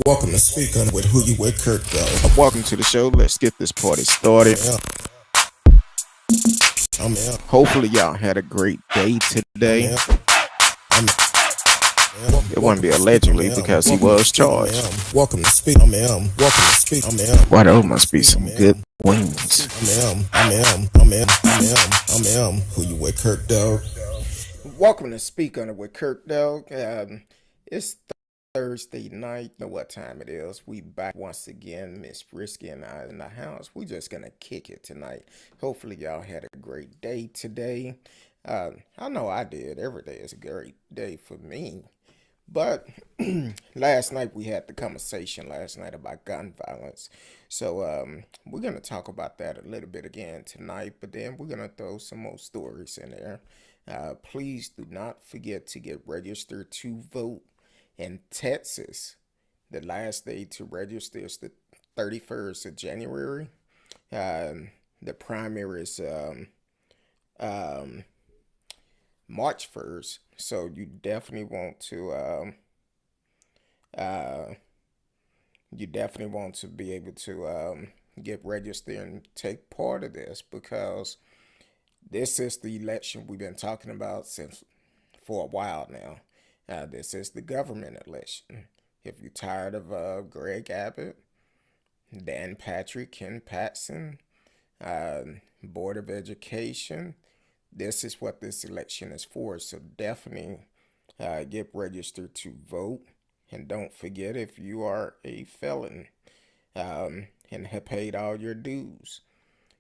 Welcome to Speak On with Who You With CurtDog. Welcome to the show. Let's get this party started. I'm out. Hopefully, y'all had a great day today. It wouldn't be allegedly because he was charged. Welcome to Speak. Welcome to Speak. Why, those must be some good wings. Who You With CurtDog. Welcome to Speak On It with CurtDog. It's Thursday night. You know what time it is. We back once again. Miss RsKee and I in the house. We just gonna kick it tonight. Hopefully y'all had a great day today. I know I did. Every day is a great day for me. But last night we had the conversation about gun violence. So we're gonna talk about that a little bit again tonight. But then we're gonna throw some more stories in there. Please do not forget to get registered to vote. In Texas, the last day to register is the 31st of January. The primary is March 1st. So you definitely want to be able to get registered and take part of this, because this is the election we've been talking about for a while now. This is the government election. If you're tired of Greg Abbott, Dan Patrick, Ken Paxton, Board of Education, this is what this election is for. So definitely get registered to vote. And don't forget, if you are a felon and have paid all your dues,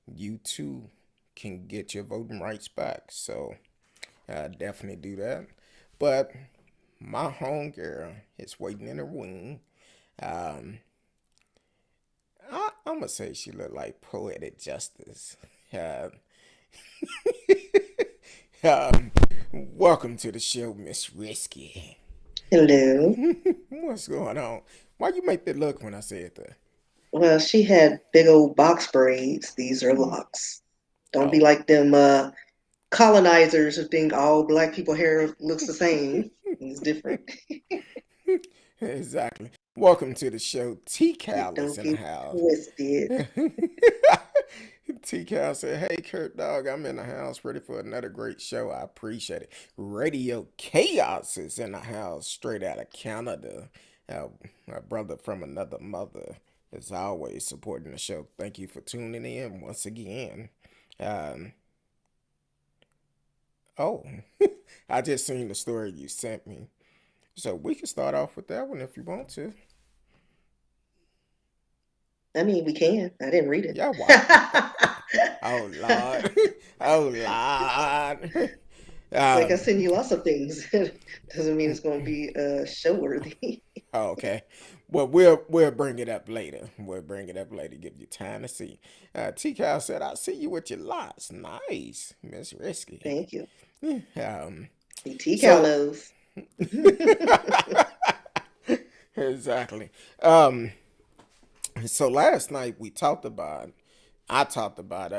you too can get your voting rights back. So definitely do that. But my homegirl is waiting in her wing. I'm gonna say she look like poetic justice. Welcome to the show, Miss RsKee. Hello. What's going on? Why you make that look when I said that? Well, she had big old box braids. These are locks. Don't be like them colonizers who think all black people hair looks the same. It's different. Exactly. Welcome to the show. T-Cal is Don't in the get house. twisted. T-Cal said, "Hey, CurtDog, I'm in the house ready for another great show. I appreciate it." Radio Chaos is in the house, straight out of Canada. My brother from another mother is always supporting the show. Thank you for tuning in once again. Oh, I just seen the story you sent me. So we can start off with that one if you want to. I mean, we can. I didn't read it. Yeah, wow. Oh, Lord. Oh, Lord. Like I send you lots of things. Doesn't mean it's going to be show worthy. Oh, okay. Well, we'll bring it up later. Give you time to see. T-Cal said, "I see you with your lots. Nice, Miss RsKee." Thank you. So knows. exactly. So last night I talked about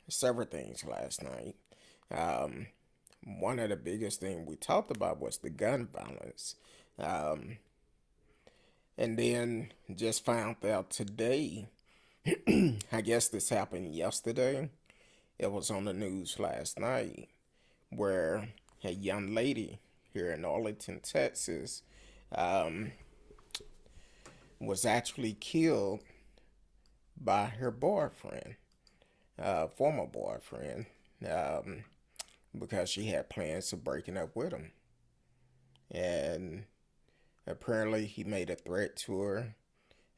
several things last night. One of the biggest things we talked about was the gun violence. And then just found out today, I guess this happened yesterday. It was on the news last night, where a young lady here in Arlington, Texas, was actually killed by her boyfriend, former boyfriend, because she had plans of breaking up with him. And apparently he made a threat to her.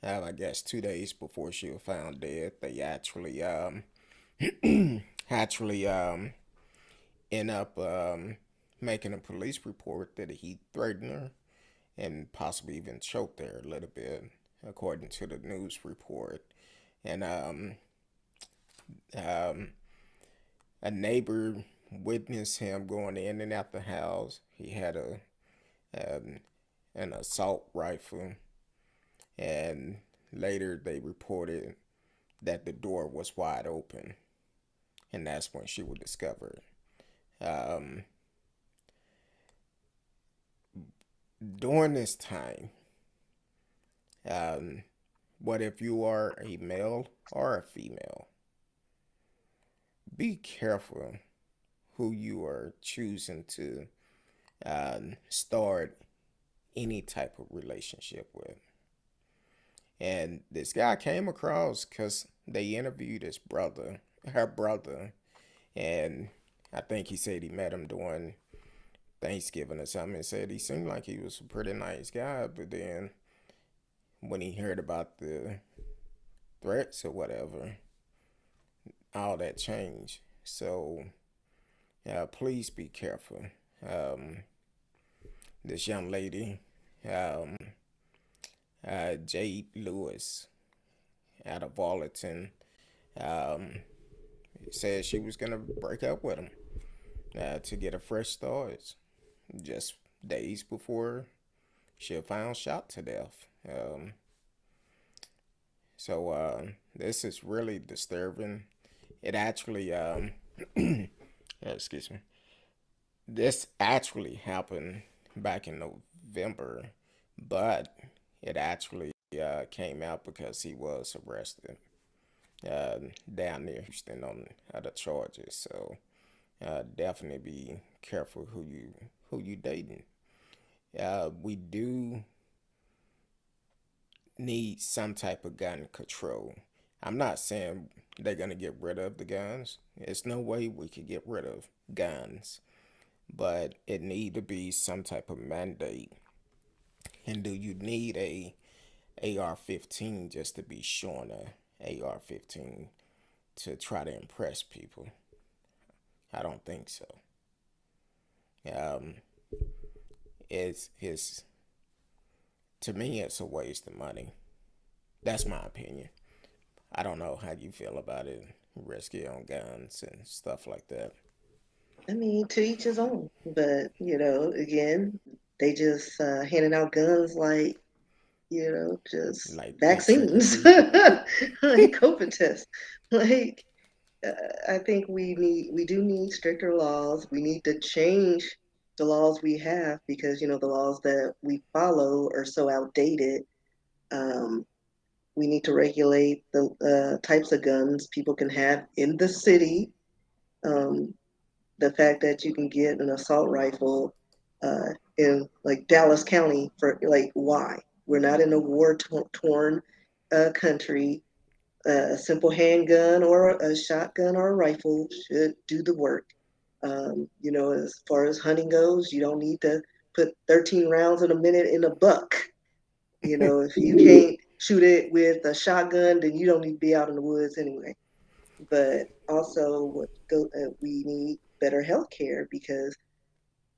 I guess 2 days before she was found dead, they actually end up making a police report that he threatened her and possibly even choked her a little bit, according to the news report. And a neighbor witnessed him going in and out the house. He had an assault rifle, and later they reported that the door was wide open, and that's when she was discovered. During this time, Um, what if you are a male or a female? Be careful who you are choosing to start any type of relationship with. And this guy came across because they interviewed his brother, her brother, and I think he said he met him during Thanksgiving or something and said he seemed like he was a pretty nice guy, but then when he heard about the threats or whatever, all that changed. So, please be careful. Um, this young lady, um, Jade Lewis, out of Arlington, um, said she was gonna break up with him to get a fresh start. Just days before she was found shot to death. So this is really disturbing. It actually, excuse me, this actually happened back in November, but it actually came out because he was arrested down near Houston on other charges. So definitely be careful who you dating. We do need some type of gun control. I'm not saying they're gonna get rid of the guns. There's no way we could get rid of guns, but it need to be some type of mandate. And do you need a AR-15 just to be showing a AR-15 to try to impress people? I don't think so. Um, it's to me it's a waste of money. That's my opinion. I don't know how you feel about it. RsKee on guns and stuff like that. I mean, to each his own. But, again, they just handing out guns like, just Like trick or vaccines, treating. like COVID tests. Like, I think we do need stricter laws. We need to change the laws we have because, the laws that we follow are so outdated. Um, we need to regulate the types of guns people can have in the city. Um, the fact that you can get an assault rifle in like Dallas County for like why? We're not in a war torn country. A simple handgun or a shotgun or a rifle should do the work. As far as hunting goes, you don't need to put 13 rounds in a minute in a buck. If you can't shoot it with a shotgun, then you don't need to be out in the woods anyway. But also, we need better health care because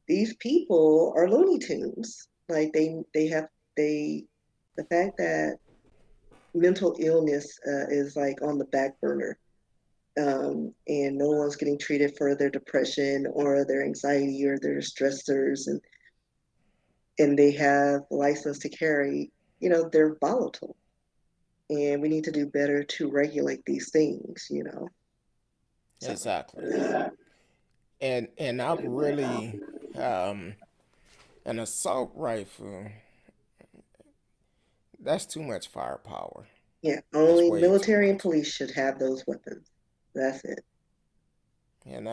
these people are Looney Tunes. Like they have they the fact that mental illness is like on the back burner, and no one's getting treated for their depression or their anxiety or their stressors, and they have license to carry. They're volatile, and we need to do better to regulate these things. So Exactly. And I really um an assault rifle, that's too much firepower. yeah, That's only way too military and much. police should have those weapons. That's it. And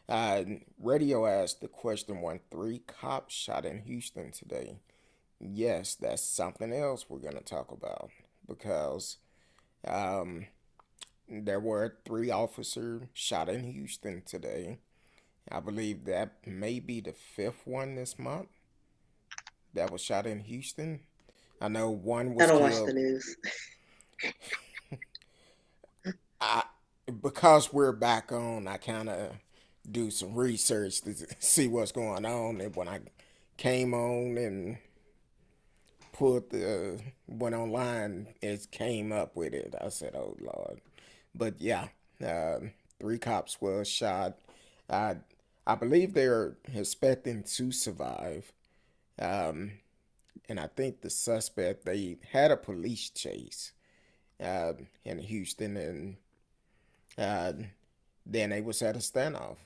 uh, radio asked the question: when three cops shot in Houston today? Yes, that's something else we're gonna talk about because um, there were three officers shot in Houston today. I believe that may be the fifth one this month that was shot in Houston. I know one I was don't watch the killed. news. I because we're back on, I kind of do some research to see what's going on. And when I came on and pulled the went online, it came up with it. I said, "Oh Lord!" But yeah, three cops were shot. I I believe they're expecting to survive. Um, and I think the suspect they had a police chase in Houston, and uh, then they was at a standoff,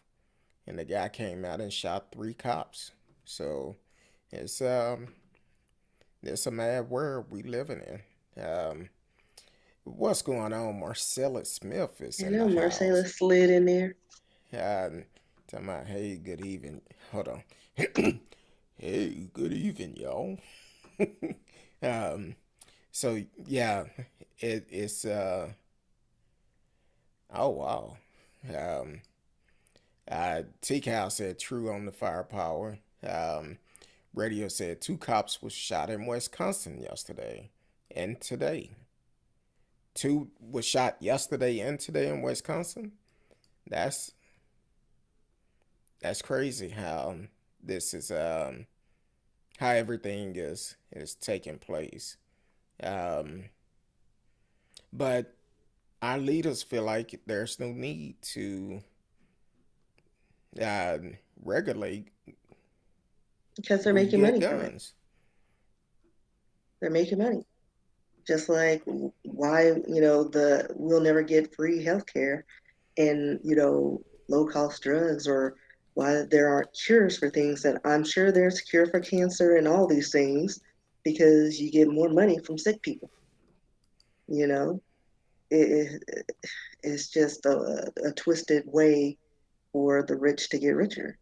and the guy came out and shot three cops. So it's It's a mad world we living in. What's going on? Marcella Smith is You in know, the Marcella house. slid in there. Um, Talking about, hey, good evening. Hold on. Hey, good evening, y'all. um, so yeah, it's oh wow. Um, T-Cal said true on the firepower. Radio said 2 cops was shot in Wisconsin yesterday and today. Two was shot yesterday and today in Wisconsin. That's that's crazy how this is how everything is taking place. Um, but our leaders feel like there's no need to uh, regulate Because they're who making get money from it. guns. They're making money. Just like why, we'll never get free healthcare and, low cost drugs, or why there aren't cures for things that I'm sure there's a cure for cancer and all these things because you get more money from sick people, you know? It, it's just a twisted way for the rich to get richer.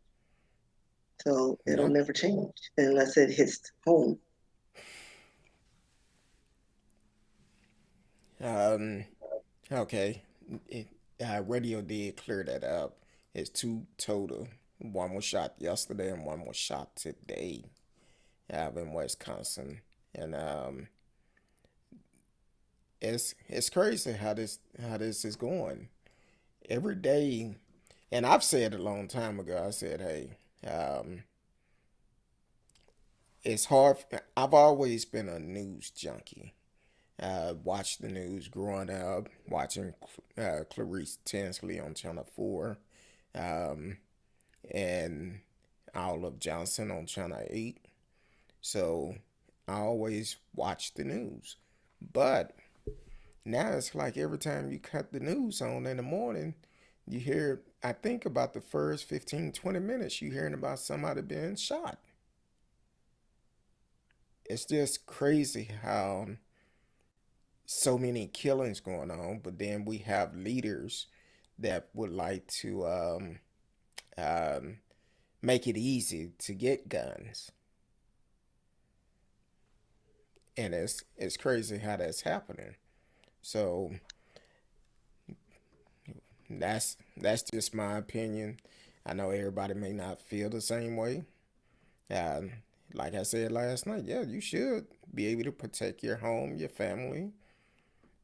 So it'll Yeah. never change unless it hits home. Um, okay. It, Radio did clear that up. It's two total. One was shot yesterday and one was shot today in Wisconsin. And it's crazy how this is going every day. And I've said a long time ago. I said, hey, it's hard. I've always been a news junkie. Watched the news growing up, watching Clarice Tinsley on Channel 4, um, and Olive Johnson on Channel 8. So I always watch the news. But now it's like every time you cut the news on in the morning, you hear, I think about the first 15, 20 minutes, you hearing about somebody being shot. It's just crazy how so many killings going on, but then we have leaders that would like to um, make it easy to get guns, and it's crazy how that's happening. So that's just my opinion. I know everybody may not feel the same way. Um, like I said last night, yeah, you should be able to protect your home, your family,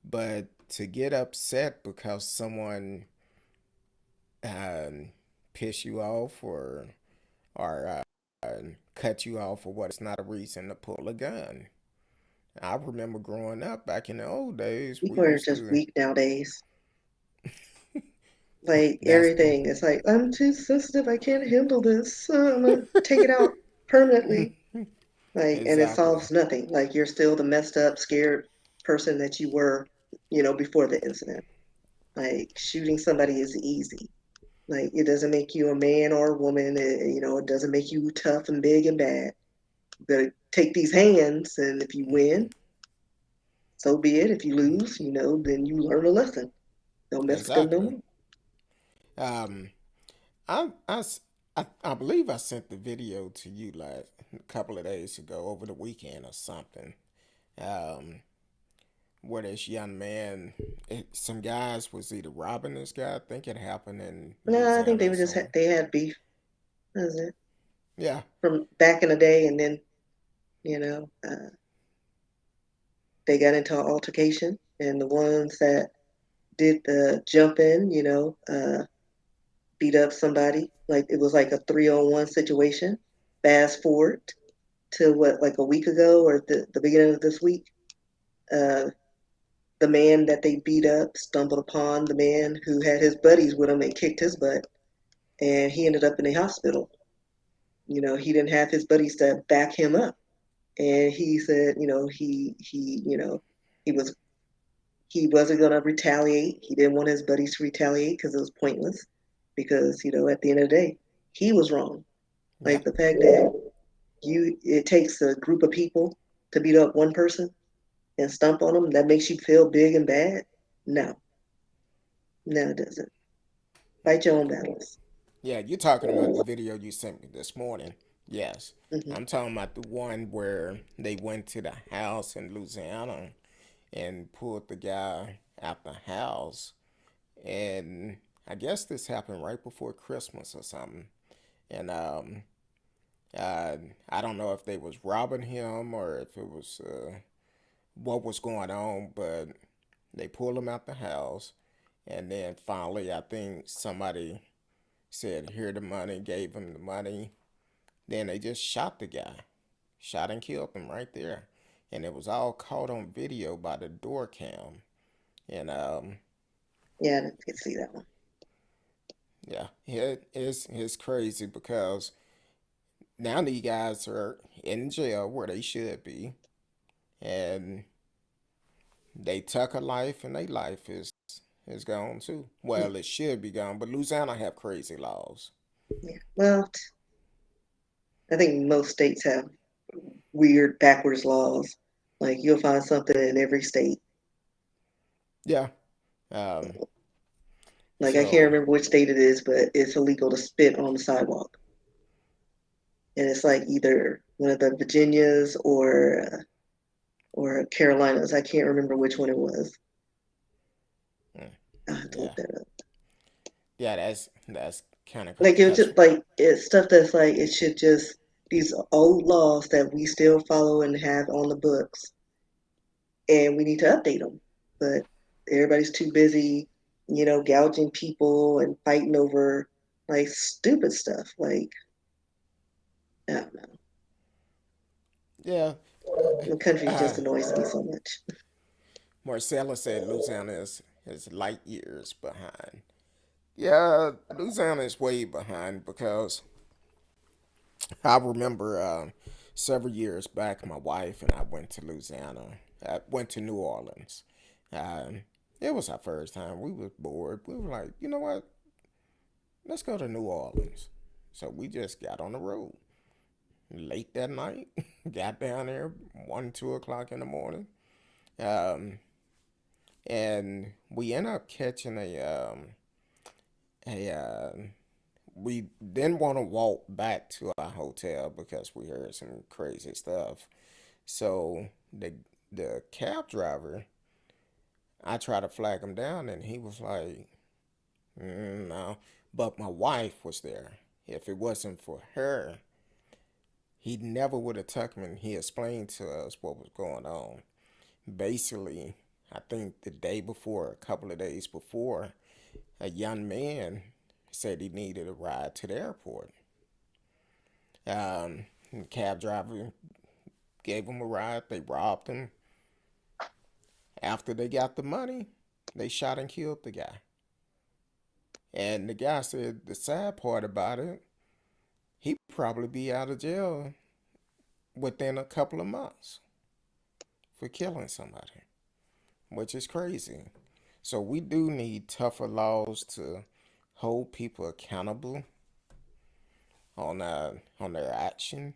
but to get upset because someone um, piss you off or cut you off for what is not a reason to pull a gun. I remember growing up back in the old days, we People are used just to. weak nowadays. Like That's everything, it's like I'm too sensitive. I can't handle this. I'm gonna take it out permanently. Like, and it exactly, solves nothing. Like you're still the messed up, scared person that you were, before the incident. Like shooting somebody is easy. Like it doesn't make you a man or a woman. It doesn't make you tough and big and bad. You better take these hands, and if you win, so be it. If you lose, then you learn a lesson. Don't mess with them no exactly. more. Um, I, I s- I believe I sent the video to you last a couple of days ago over the weekend or something. Um, where this young man, some guys was either robbing this guy. I think it happened in No, I think they Louisiana or were just somewhere. they had beef. That's it. Yeah, From back in the day, and then you know uh, they got into an altercation, and the ones that did the jump in, beat up somebody. Like it was like a 3-on-1 situation. Fast forward to what, like a week ago or the beginning of this week, uh, the man that they beat up stumbled upon the man who had his buddies with him and kicked his butt, and he ended up in the hospital. He didn't have his buddies to back him up, and he said, he was he wasn't going to retaliate. He didn't want his buddies to retaliate because it was pointless. Because at the end of the day, he was wrong. yeah, Like the fact that it takes a group of people to beat up one person and stomp on them, that makes you feel big and bad? No, no, it doesn't. Fight your own battles. Yeah, you're talking about the video you sent me this morning. Yes. Hmm. I'm talking about the one where they went to the house in Louisiana and pulled the guy out the house. And I guess this happened right before Christmas or something. And I don't know if they was robbing him or if it was what was going on, but they pulled him out the house. And then finally, I think somebody said, "Here the money," gave him the money. Then they just shot the guy, shot and killed him right there. And it was all caught on video by the door cam. And Yeah, I didn't see that one. yeah, it's crazy because now these guys are in jail where they should be, and they took a life, and their life is gone too. Yeah, Well, it should be gone, but Louisiana have crazy laws. yeah. Well, I think most states have weird backwards laws. Like you'll find something in every state. Yeah. Um. Like I can't So remember which state it is, but it's illegal to spit on the sidewalk. And it's like either one of the Virginias or Carolinas. I can't remember which one it was. mm, I have to yeah, look that up. yeah. That's kind of Like it was catch. just like it's stuff that's like it should just these old laws that we still follow and have on the books, and we need to update them. But everybody's too busy, gouging people and fighting over like stupid stuff. Like I don't know, Yeah. the country Uh, just annoys me so much. Marcella said Louisiana is light years behind. Yeah, Louisiana is way behind because I remember several years back, my wife and I went to Louisiana. I went to New Orleans. Um, it was our first time. We was bored. We were like, you know what? Let's go to New Orleans. So we just got on the road late that night. Got down there 1, 2 o'clock in the morning. Um, and we ended up catching a we didn't want to walk back to our hotel because we heard some crazy stuff. So the cab driver, I tried to flag him down, and he was like, "No." But my wife was there. If it wasn't for her, he never would have took me. And he explained to us what was going on. Basically, I think the day before, a couple of days before, a young man said he needed a ride to the airport. The cab driver gave him a ride. They robbed him. After they got the money, they shot and killed the guy. And the guy said the sad part about it, he'd probably be out of jail within a couple of months for killing somebody, which is crazy. So we do need tougher laws to hold people accountable on their action,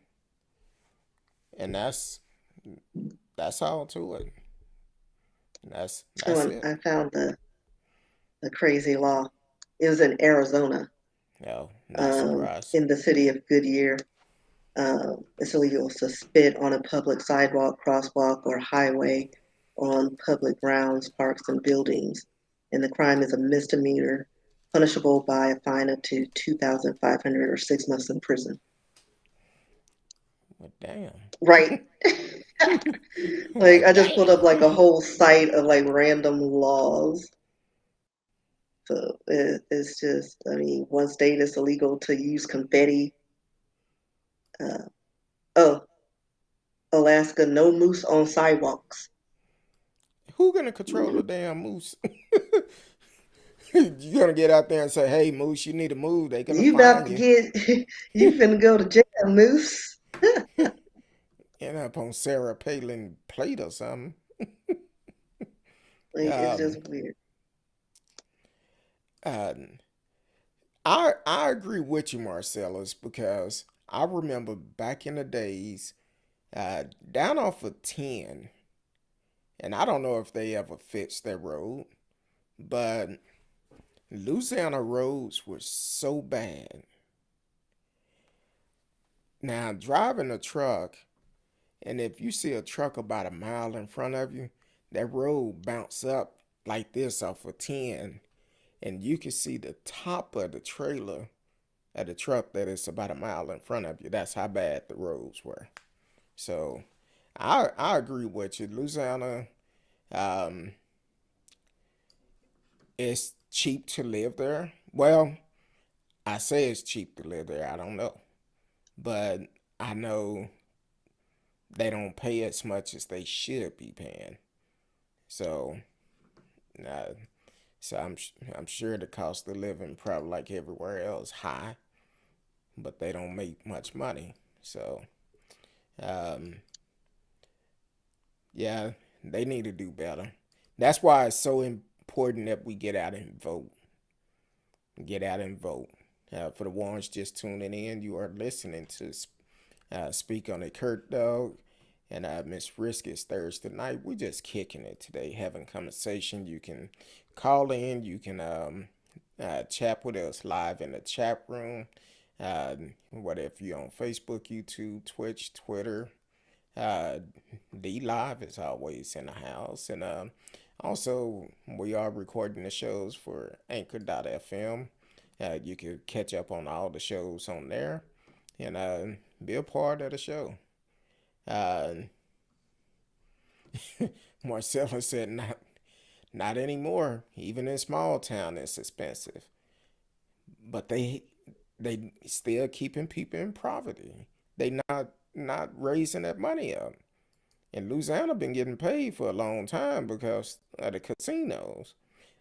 and that's all to it. Oh, That's and it. I found the crazy law. It was in Arizona, No, not surprised. in the city of Goodyear. It's illegal to spit on a public sidewalk, crosswalk, or highway, or on public grounds, parks, and buildings. And the crime is a misdemeanor, punishable by a fine up to 2,500 or 6 months in prison. But damn. Right. Like Well, I just pulled up like a damn. whole site of like random laws. So it's just, I mean, one state is illegal to use confetti. Uh, oh, Alaska, no moose on sidewalks. Who gonna control the damn moose? You gonna get out there and say, "Hey, moose, you need to move." They gonna You about find to you. get, you finna go to jail, moose. End up on Sarah Palin plate or something. Like it's Um, just weird. uh, I agree with you, Marcellus, because I remember back in the days Down off of 10, and I don't know if they ever fixed their road, but Louisiana roads were so bad. Now, driving a truck, and if you see a truck about a mile in front of you, that road bounce up like this off of 10, and you can see the top of the trailer of the truck that is about a mile in front of you. That's how bad the roads were. So I agree with you. Louisiana, um, it's cheap to live there. Well, I say it's cheap to live there. I don't know, but I know they don't pay as much as they should be paying. So, uh, so I'm sure the cost of living probably like everywhere else high, but they don't make much money. So, um, yeah, they need to do better. That's why it's so important that we get out and vote. Get out and vote. For the ones just tuning in, you are listening to Speak on a CurtDog and Miss Risk Thursday night. We're just kicking it today, having conversation. You can call in. You can chat with us live in the chat room. What if you're on Facebook, YouTube, Twitch, Twitter. D Live is always in the house. And also, we are recording the shows for Anchor.fm. You can catch up on all the shows on there and be a part of the show. Uh, Marcella said, not anymore. Even in small town, it's expensive. But they still keeping people in poverty. They not raising that money up. And Louisiana been getting paid for a long time because of the casinos.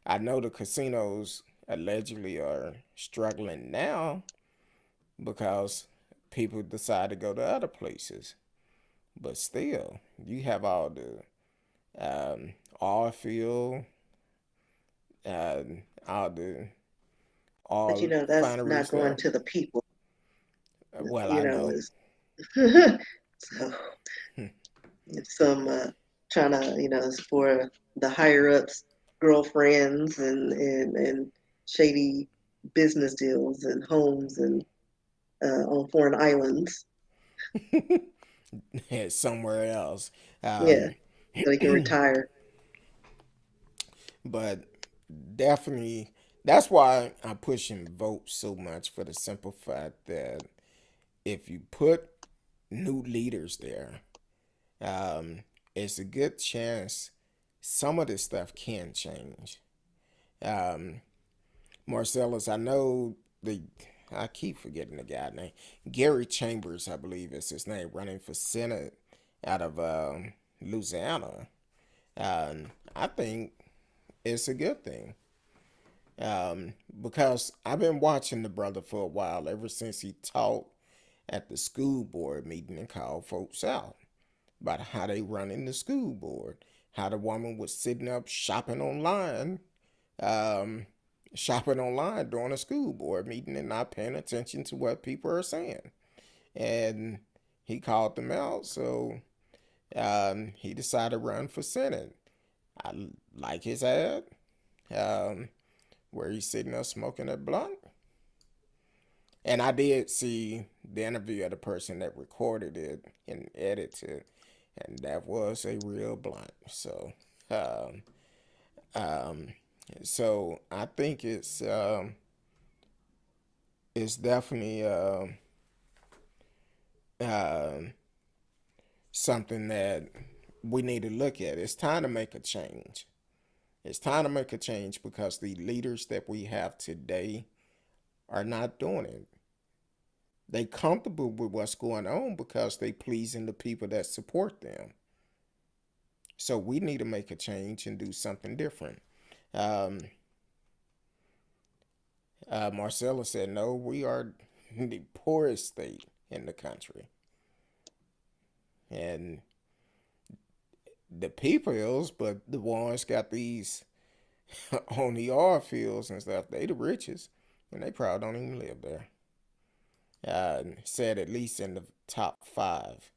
I know the casinos allegedly are struggling now because people decide to go to other places. But still, you have all the oil field, uh, all the But oil that's not fineries going there. to the people. Well, You I know, know. is so it's some trying to, it's for the higher ups, girlfriends and shady business deals and homes and on foreign islands. Somewhere else. Yeah, Um, so they can retire. but definitely, that's why I'm pushing vote so much for the simple fact that if you put new leaders there, um, it's a good chance some of this stuff can change. Um, Marcellus, I know I keep forgetting the guy name. Gary Chambers, I believe is his name, running for Senate out of Louisiana. I think it's a good thing. Because I've been watching the brother for a while, ever since he taught at the school board meeting and called folks out about how they run in the school board, how the woman was sitting up um, shopping online during a school board meeting and not paying attention to what people are saying. And he called them out, so he decided to run for Senate. I like his ad, um, where he's sitting there smoking a blunt. And I did see the interview of the person that recorded it and edited it, and that was a real blunt. Um, um, so I think it's definitely um something that we need to look at. It's time to make a change. It's time to make a change because the leaders that we have today are not doing it. They comfortable with what's going on because they pleasing the people that support them. So we need to make a change and do something different. Um, Marcella said, no, we are the poorest state in the country. And the peoples, but the ones got these on the oil fields and stuff, they the richest. And they probably don't even live there. Said at least in the top five.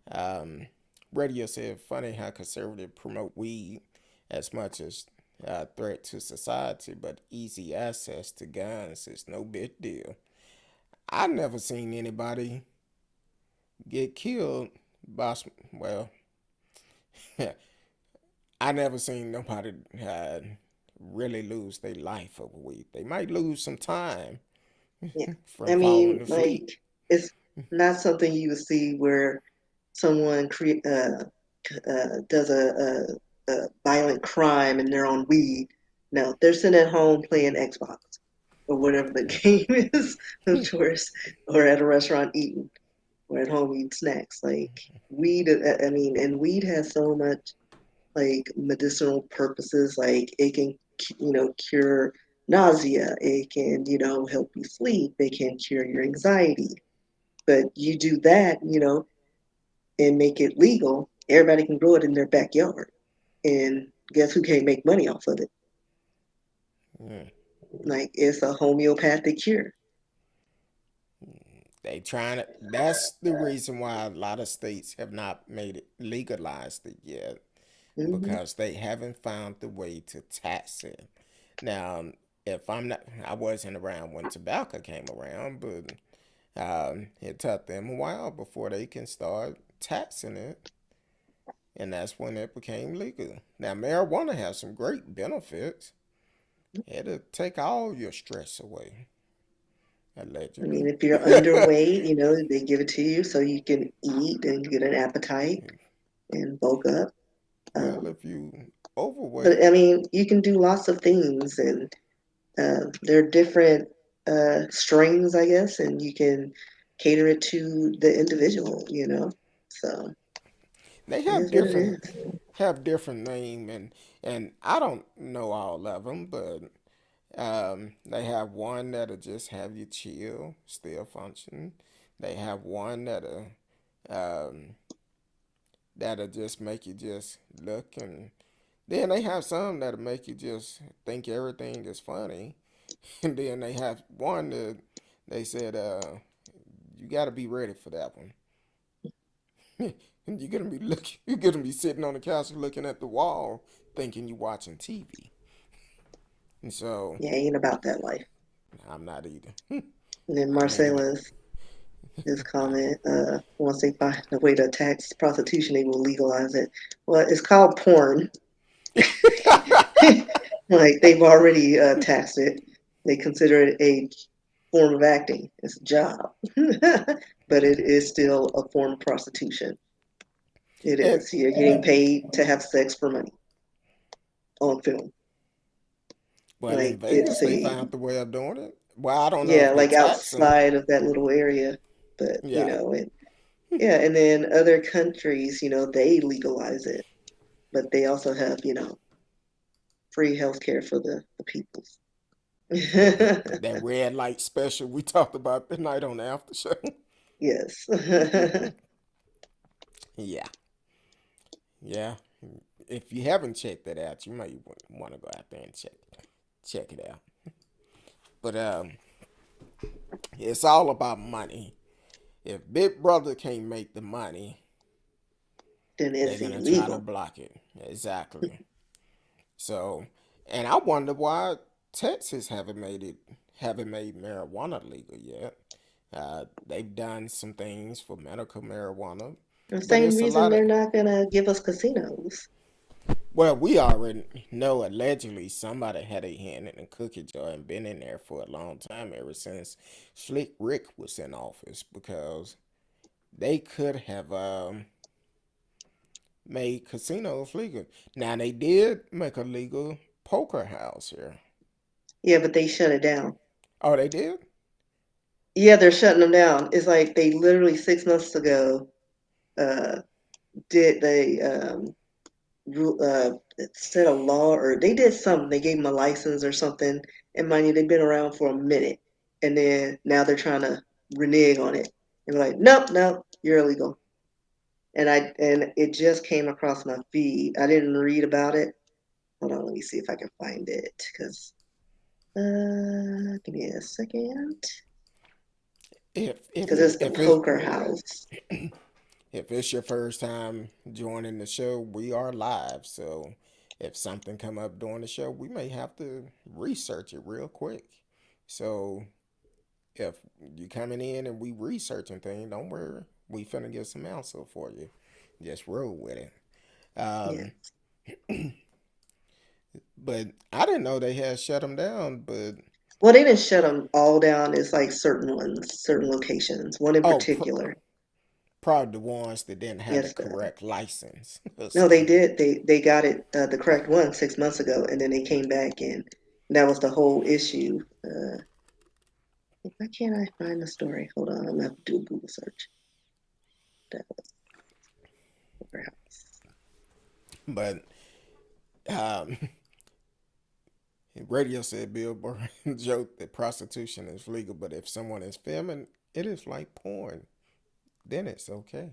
Um, Radio said, funny how conservatives promote weed as much as a threat to society, but easy access to guns is no big deal. I never seen anybody get killed by, well, I never seen nobody really lose their life over weed. They might lose some time Yeah. from I falling mean, asleep. like, it's not something you would see where someone does a violent crime and they're on weed. No, they're sitting at home playing Xbox or whatever the game is of choice, or at a restaurant eating, or at home eating snacks. Like weed, I mean, and weed has so much like medicinal purposes. Like it can, cure nausea. It can, help you sleep. It can cure your anxiety. But you do that, and make it legal, everybody can grow it in their backyard. And guess who can't make money off of it? Mm. Like it's a homeopathic cure. They trying to. That's the reason why a lot of states have not made it legalized it yet, Hmm. because they haven't found the way to tax it. Now, if I'm not, I wasn't around when tobacco came around, but it took them a while before they can start taxing it, and that's when it became legal. Now, marijuana has some great benefits. It'll take all your stress away, I mean, allegedly. if you're underweight, they give it to you so you can eat and get an appetite and bulk up. Well, Um, if you overweight, but I mean, you can do lots of things, and there are different strings, I guess, and you can cater it to the individual. So they it have is what it different is. name, and I don't know all of them, but they have one that'll just have you chill, still function. They have one um, that'll just make you just look, and then they have some that'll make you just think everything is funny, and then they have one that they said you got to be ready for that one. And you're gonna be sitting on the couch looking at the wall, thinking you're watching TV. And so Yeah, ain't about that life. I'm not either. And then I ain't either. Marcellus, his comment, once they find a way to tax prostitution, they will legalize it. Well, it's called porn. Like they've already taxed it. They consider it a form of acting. It's a job, but it is still a form of prostitution. It And is. You're getting paid to have sex for money on film. well, in Like it's Vegas they a found the way of doing it. Well, I don't know yeah, if they like tax them. outside of that little area, but Yeah, yeah, and then other countries, they legalize it, but they also have, free healthcare for the peoples. that red light special we talked about the night on the after show. Yes. Yeah, yeah. If you haven't checked that out, you might want to go out there and check it out. But it's all about money. If Big Brother can't make the money, Then they're it's gonna try to illegal. block it. Exactly. So, and I wonder why Texas haven't made marijuana legal yet. They've done some things for medical marijuana, The but same it's a reason lot of, they're not gonna give us casinos. well, we already know allegedly somebody had a hand in the cookie jar and been in there for a long time, ever since Slick Rick was in office, because they could have made casinos legal. Now they did make a legal poker house here. Yeah, but they shut it down. Oh, they did? Yeah, they're shutting them down. It's like they literally 6 months ago uh, did they set a law, or they did something. They gave them a license or something. And mind you, they've been around for a minute, and then now they're trying to renege on it. And we're like, nope, nope, you're illegal. And it just came across my feed. I didn't read about it. Hold on, let me see if I can find it. Because give me a second. If Because it's the if it poker house. if it's your first time joining the show, we are live. So if something come up during the show, we may have to research it real quick. So if you coming in and we researching things, don't worry. We finna get some answer for you. Just roll with it. Yeah. Um, but I didn't know they had shut them down. But Well, they didn't shut them all down. It's like certain ones, certain locations. One in oh, particular. probably the ones that didn't have the Yes. correct license or No, they something. did. They got it the correct one 6 months ago, and then they came back, and that was the whole issue. Why can't I find the story? Hold on, I'm gonna have to do a Google search. That was perhaps. But um, radio said Billboard joked that prostitution is legal, but if someone is filming, it is like porn. Then it's okay.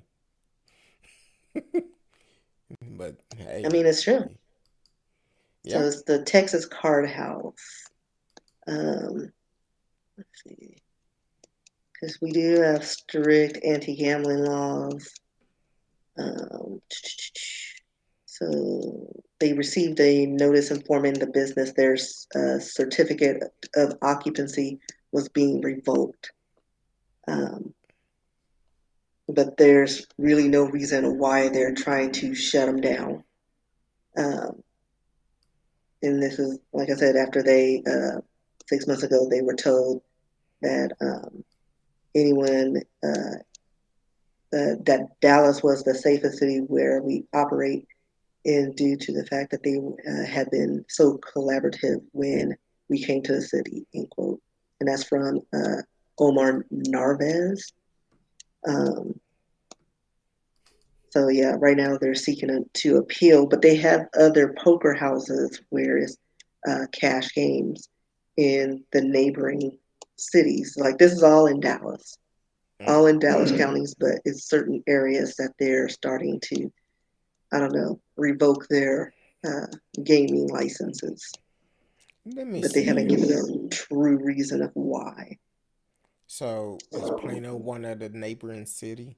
But I hey, mean, it's true. So yeah. it's the Texas Card House. Let's see, because we do have strict anti-gambling laws. Um, so they received a notice informing the business their certificate of occupancy was being revoked. Um, but there's really no reason why they're trying to shut them down. Um, and this is, like I said, after 6 months ago, they were told that anyone that Dallas was the safest city where we operate in due to the fact that they had been so collaborative when we came to the city, end quote. And that's from Omar Narvez. Um, so yeah, right now they're seeking to appeal, but they have other poker houses where it's cash games in the neighboring cities. Like this is all Mm. in Dallas counties, but it's certain areas that they're starting to, I don't know, revoke their uh, gaming licenses, Let me but they see haven't here. given a true reason of why. So is Plano one of the neighboring city?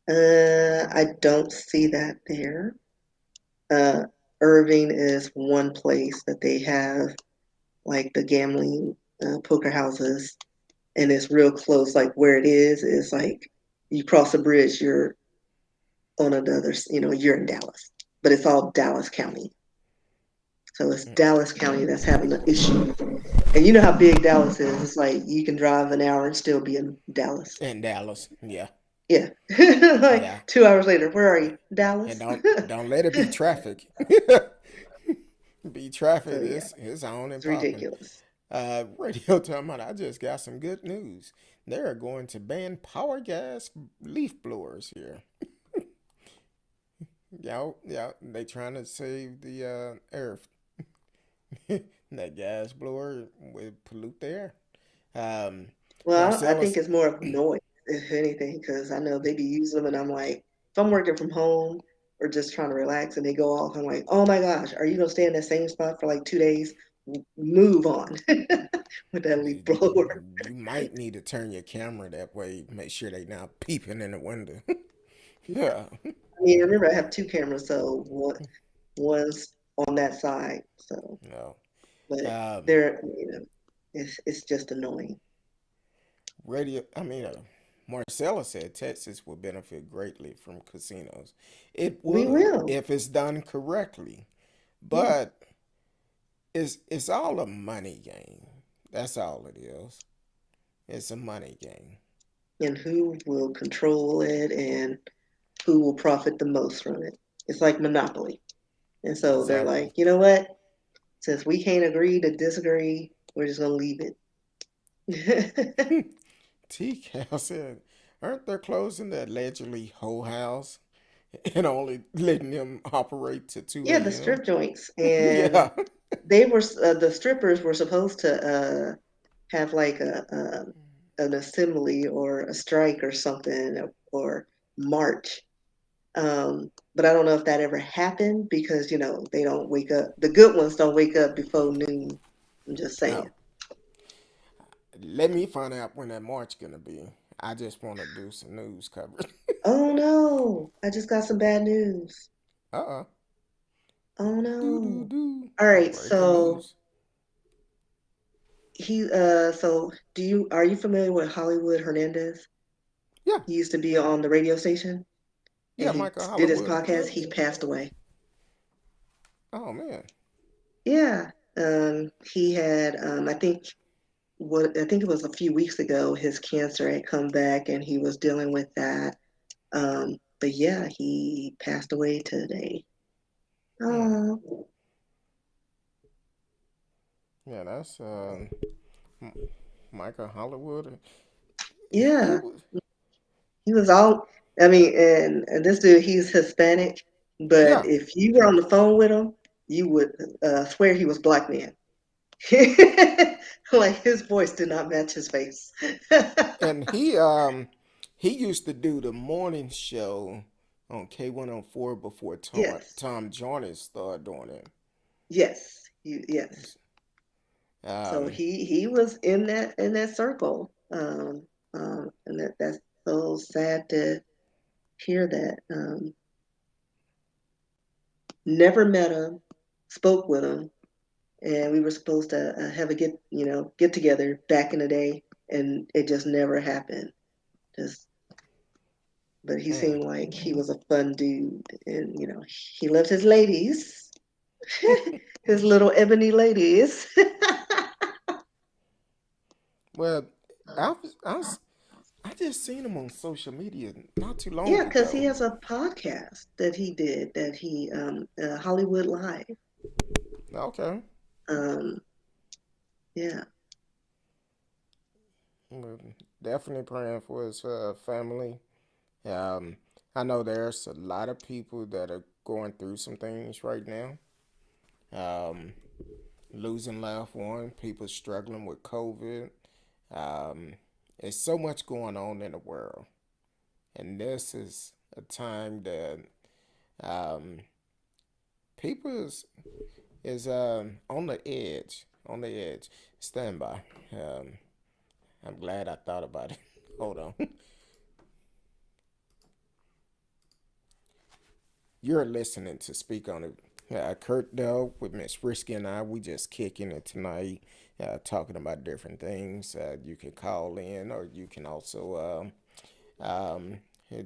I don't see that there. Uh, Irving is one place that they have like the gambling poker houses, and it's real close. Like where it is like you cross the bridge, you're on another, you're in Dallas, but it's all Dallas County. So it's Mm. Dallas County that's having the issue. And you know how big Dallas is. It's like you can drive an hour and still be in Dallas. In Dallas, yeah, Yeah. Like yeah. 2 hours later, where are you? And Dallas. don't let it be traffic. Be So traffic yeah, is on and it's popping. ridiculous. Radio talking about, I just got some good news. They're going to ban power gas leaf blowers here. Yeah, yeah, they trying to save the earth. That gas blower would pollute the air. Um, Well, I think Marcellus, it's more of noise, if anything, because I know they be using them, and I'm like, if I'm working from home or just trying to relax, and they go off, I'm like, oh my gosh, are you gonna stay in that same spot for like 2 days? Move on with that leaf you, blower. you might need to turn your camera that way. Make sure they not peeping in the window. Yeah, I mean, remember I have two cameras, so one's on that side. So, no. but Um, they're, it's just annoying. radio. I mean, Marcella said Texas will benefit greatly from casinos. It We would will, if it's done correctly, yeah. but it's all a money game. That's all it is. It's a money game. And who will control it and who will profit the most from it? It's like Monopoly. And so they're Exactly. like, you know what? Since we can't agree to disagree, we're just gonna leave it. TCal said, aren't they closing the allegedly whole house and only letting them operate to 2 Yeah, the a.m.? strip joints, and Yeah. the strippers were supposed to have like an assembly or a strike or something or march. But I don't know if that ever happened because they don't wake up. The good ones don't wake up before noon. I'm just saying. No. Let me find out when that march gonna be. I just want to do some news coverage. Oh no, I just got some bad news. Uh-uh. Oh Do do no. do. All right, Breaking so news. so are you familiar with Hollywood Hernandez? Yeah, He used to be on the radio station and yeah. he Michael did his Hollywood podcast. Hernandez. He passed away. Oh man. Yeah. He had I think it was a few weeks ago, his cancer had come back and he was dealing with that. But yeah, he passed away today. Hmm. Oh, Yeah, that's M- Michael Hollywood. He yeah. was. He was all, I mean, and this dude, he's Hispanic, but Yeah, if you were on the phone with him, you would swear he was black man. Like his voice did not match his face. and he used to do the morning show on K104 before Yes, Tom Joyner started doing it. yes. So Um, he was in that circle, and that's so sad to hear that. Never met him, spoke with him, and we were supposed to have a get together back in the day, and it just never happened. Just, but he man. seemed like he was a fun dude, and he loved his ladies, his little ebony ladies. Well, I just seen him on social media not too long Yeah, because he ago. has a podcast that he did that he Hollywood Live. Okay. Um, yeah, Well, definitely praying for his family. Um, I know there's a lot of people that are going through some things right now. Um, Losing loved one, people struggling with COVID. Um, there's so much going on in the world, and this is a time that um, people is on the edge. On the edge. Stand by. Um, I'm glad I thought about it. Hold on. You're listening to Speak on It. CurtDog with Miss RsKee and I, we just kicking it tonight, talking about different things. You can call in, or you can also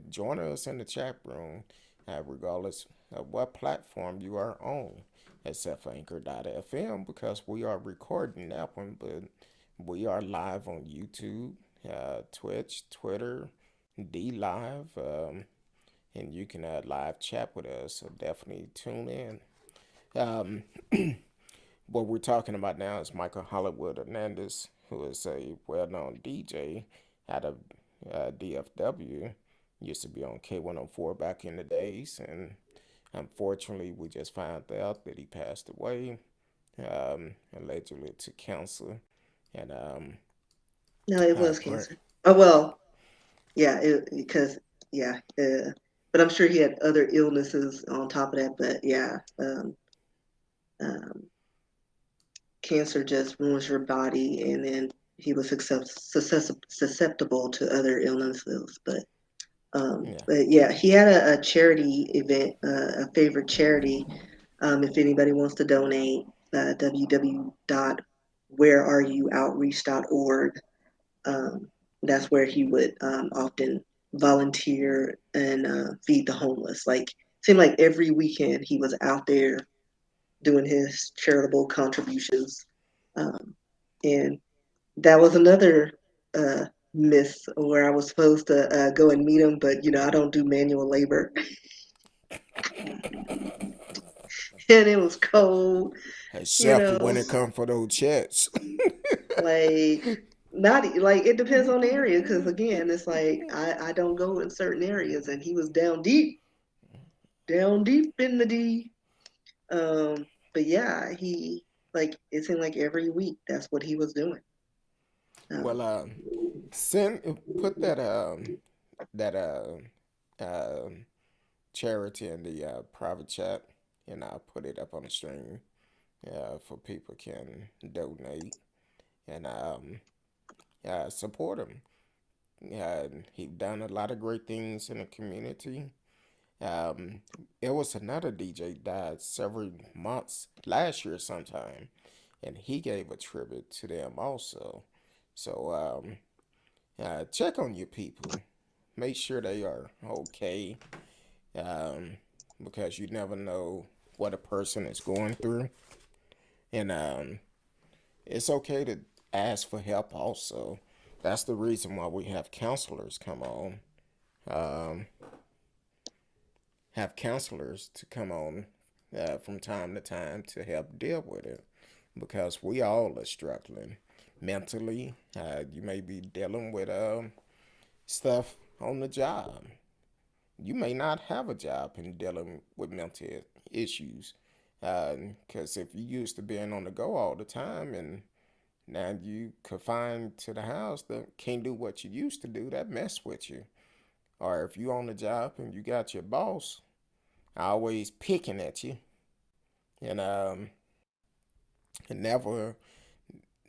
join us in the chat room, regardless of what platform you are on, except for Anchor.fm, because we are recording that one, but we are live on YouTube, Twitch, Twitter, D Live. And you can live chat with us. So definitely tune in. Um, what we're talking about now is Michael Hollywood Hernandez, who is a well-known DJ out of DFW. Used to be on K104 back in the days, and unfortunately, we just found out that he passed away, allegedly to cancer. And no, it uh, was pray- cancer. Oh well, yeah, because yeah, but I'm sure he had other illnesses on top of that. But yeah, um, cancer just ruins your body, and then he was susceptible to other illnesses. yeah, But yeah, he had a charity event, a favorite charity. If anybody wants to donate, www.whereareyououtreach.org. Um, that's where he would often volunteer and feed the homeless. Like, seemed like every weekend he was out there doing his charitable contributions. Um, and that was another miss where I was supposed to go and meet him, but I don't do manual labor, and it was cold. You except for know, when it comes for those checks. like not like it depends on the area because again, it's like I don't go in certain areas, and he was down deep in the D. But yeah, he like it seemed like every week that's what he was doing. Well, Um, put that charity in the private chat, and I'll put it up on the stream for people can donate. And support him. He done a lot of great things in the community. Um, it was another DJ died several months last year sometime, and he gave a tribute to them also. So check on your people, make sure they are okay, um, because you never know what a person is going through, and it's okay to ask for help also. That's the reason why we have counselors come on. Um, have counselors to come on from time to time to help deal with it because we all are struggling mentally. You may be dealing with stuff on the job. You may not have a job and dealing with mental issues because if you used to being on the go all the time and now you confined to the house that can't do what you used to do, that mess with you. Or if you on the job and you got your boss always picking at you and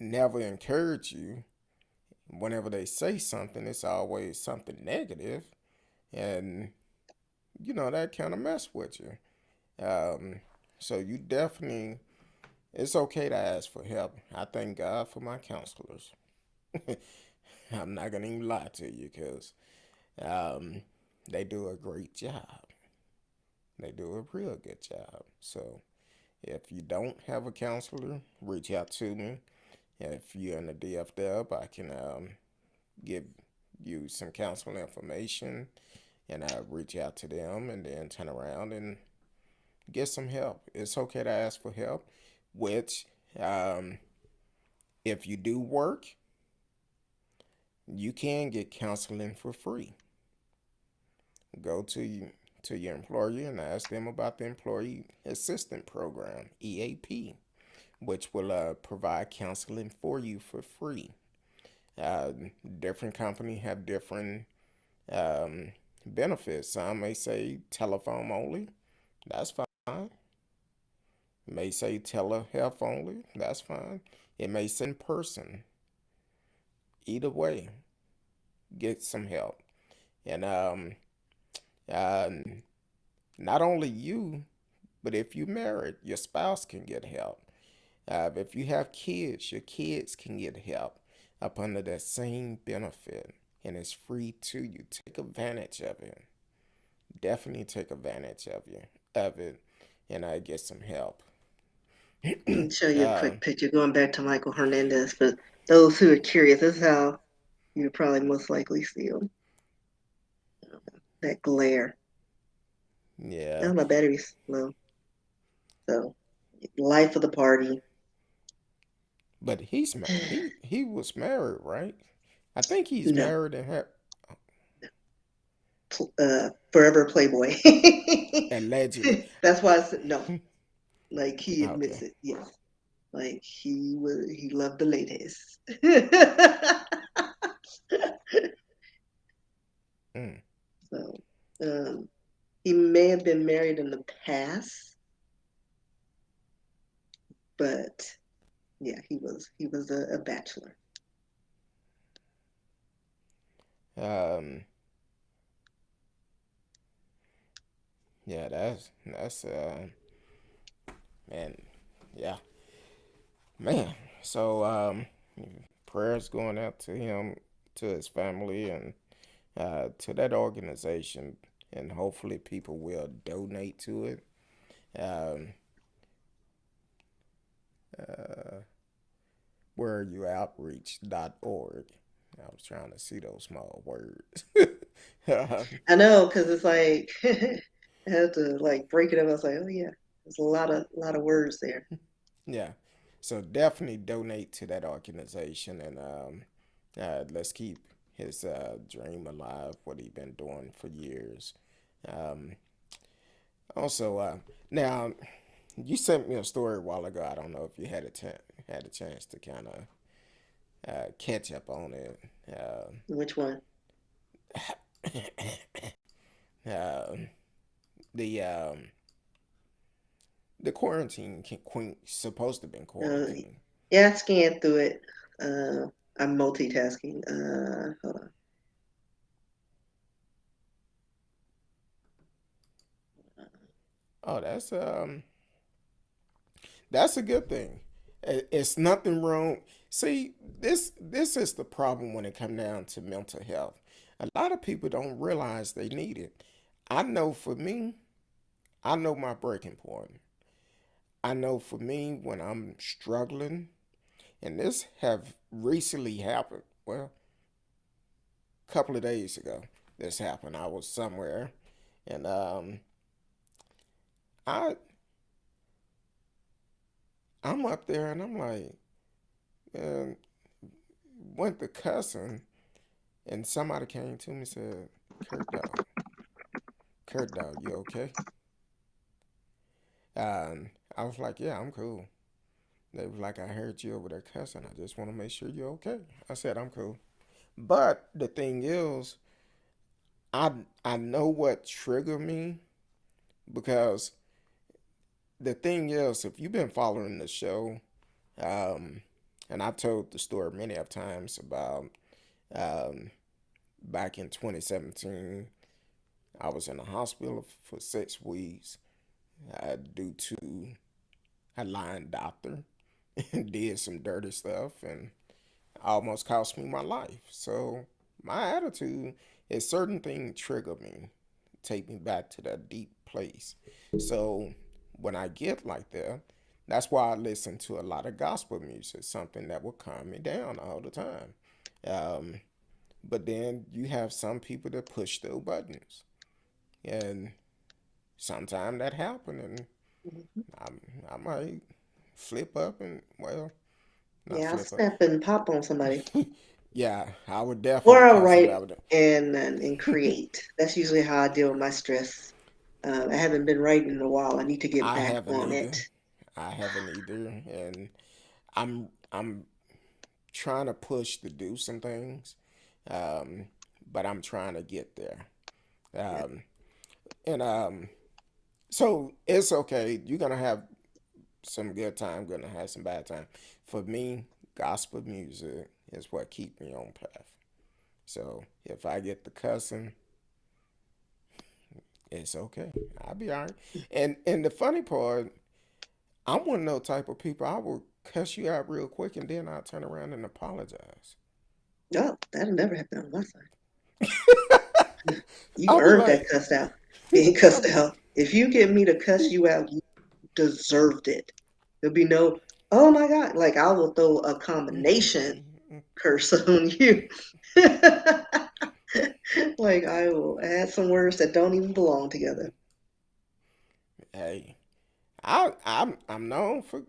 never encourage you. Whenever they say something, it's always something negative, and that kind of mess with you. Um, so you definitely, it's okay to ask for help. I thank God for my counselors. I'm not gonna even lie to you because um, they do a great job. They do a real good job. So if you don't have a counselor, reach out to me. If you're in the DFW, I can give you some counseling information and reach out to them and then turn around and get some help. It's okay to ask for help, which um, if you do work, you can get counseling for free. Go to your employer and ask them about the Employee Assistance Program, EAP, which will provide counseling for you for free. Uh, Different companies have different um, benefits. Some may say telephone only, that's fine. It may say telehealth only, that's fine. It may say in person. Either way, get some help. And uh, not only you, but if you're married, your spouse can get help. If you have kids, your kids can get help up under that same benefit, and it's free to you. Take advantage of it. Definitely take advantage of it, and get some help. Show you a uh, quick picture going back to Michael Hernandez. For those who are curious, this is how you probably most likely see him. That glare. yeah, Now my battery's low. So, life of the party. but he was married, right? I think he's No, married and had forever Playboy. allegedly. That's why I said no. Like he admits Okay. it. Yes. Like he loved the ladies. Mm. So, he may have been married in the past, but yeah, he was a bachelor. Um. Yeah. That's man. Yeah. Man. So prayers going out to him, to his family, and to that organization, and hopefully people will donate to it. Um, uh, whereareyououtreach.org. I was trying to see those small words. I know, because it's like I had to like break it up. I was like, oh yeah, there's a lot of words there. Yeah. So definitely donate to that organization and let's keep his dream alive, what he been doing for years. Um, also, now you sent me a story a while ago. I don't know if you had a chance to kind of catch up on it. Which one? Uh, the the quarantine queen supposed to have been Uh, quarantined. yeah, I scanned through it. Uh, I'm multitasking. Hold on. Oh, that's a good thing. It's nothing wrong. See, this is the problem when it comes down to mental health. A lot of people don't realize they need it. I know for me, I know my breaking point. I know for me when I'm struggling, and this have recently happened. Well, a couple of days ago, this happened. I was somewhere, and I I'm up there, and I'm like, man, went to cussing, and somebody came to me and said, CurtDog, you okay?" And I was like, "Yeah, I'm cool." They was like, "I heard you over there cussing. I just want to make sure you're okay." I said, "I'm cool." But the thing is, I I know what triggered me because the thing is, if you've been following the show, um, and I've told the story many of times about um, back in 2017, I was in the hospital for 6 weeks due to a lying doctor and did some dirty stuff and almost cost me my life. So my attitude is certain things trigger me, take me back to that deep place. So when I get like that, that's why I listen to a lot of gospel music, something that will calm me down all the time. Um, but then you have some people that push those buttons, and sometimes that happen, and Mhm. I might flip up and well, not Yeah, I'll flip up. snap and pop on somebody. Yeah, I would Or definitely I'll cuss write about it. and create. That's usually how I deal with my stress. I haven't been writing in a while. I need to get I back haven't on either. it. I haven't either, and I'm trying to push to do some things, um, but I'm trying to get there. Yeah. Um, and so it's okay. You're gonna have some good time, gonna have some bad time. For me, gospel music is what keep me on path. So if I get the cussing, it's okay. I'll be all right. And the funny part, I'm one of those type of people. I will cuss you out real quick, and then I'll turn around and apologize. No, that'll never happen on my side. You I'll be earned like, that cussed out. Being cussed I'll, out. If you get me to cuss you out, you deserved it. There'll be no, oh my God. Like I will throw a combination curse on you. Like I will add some words that don't even belong together. hey, I'm known for.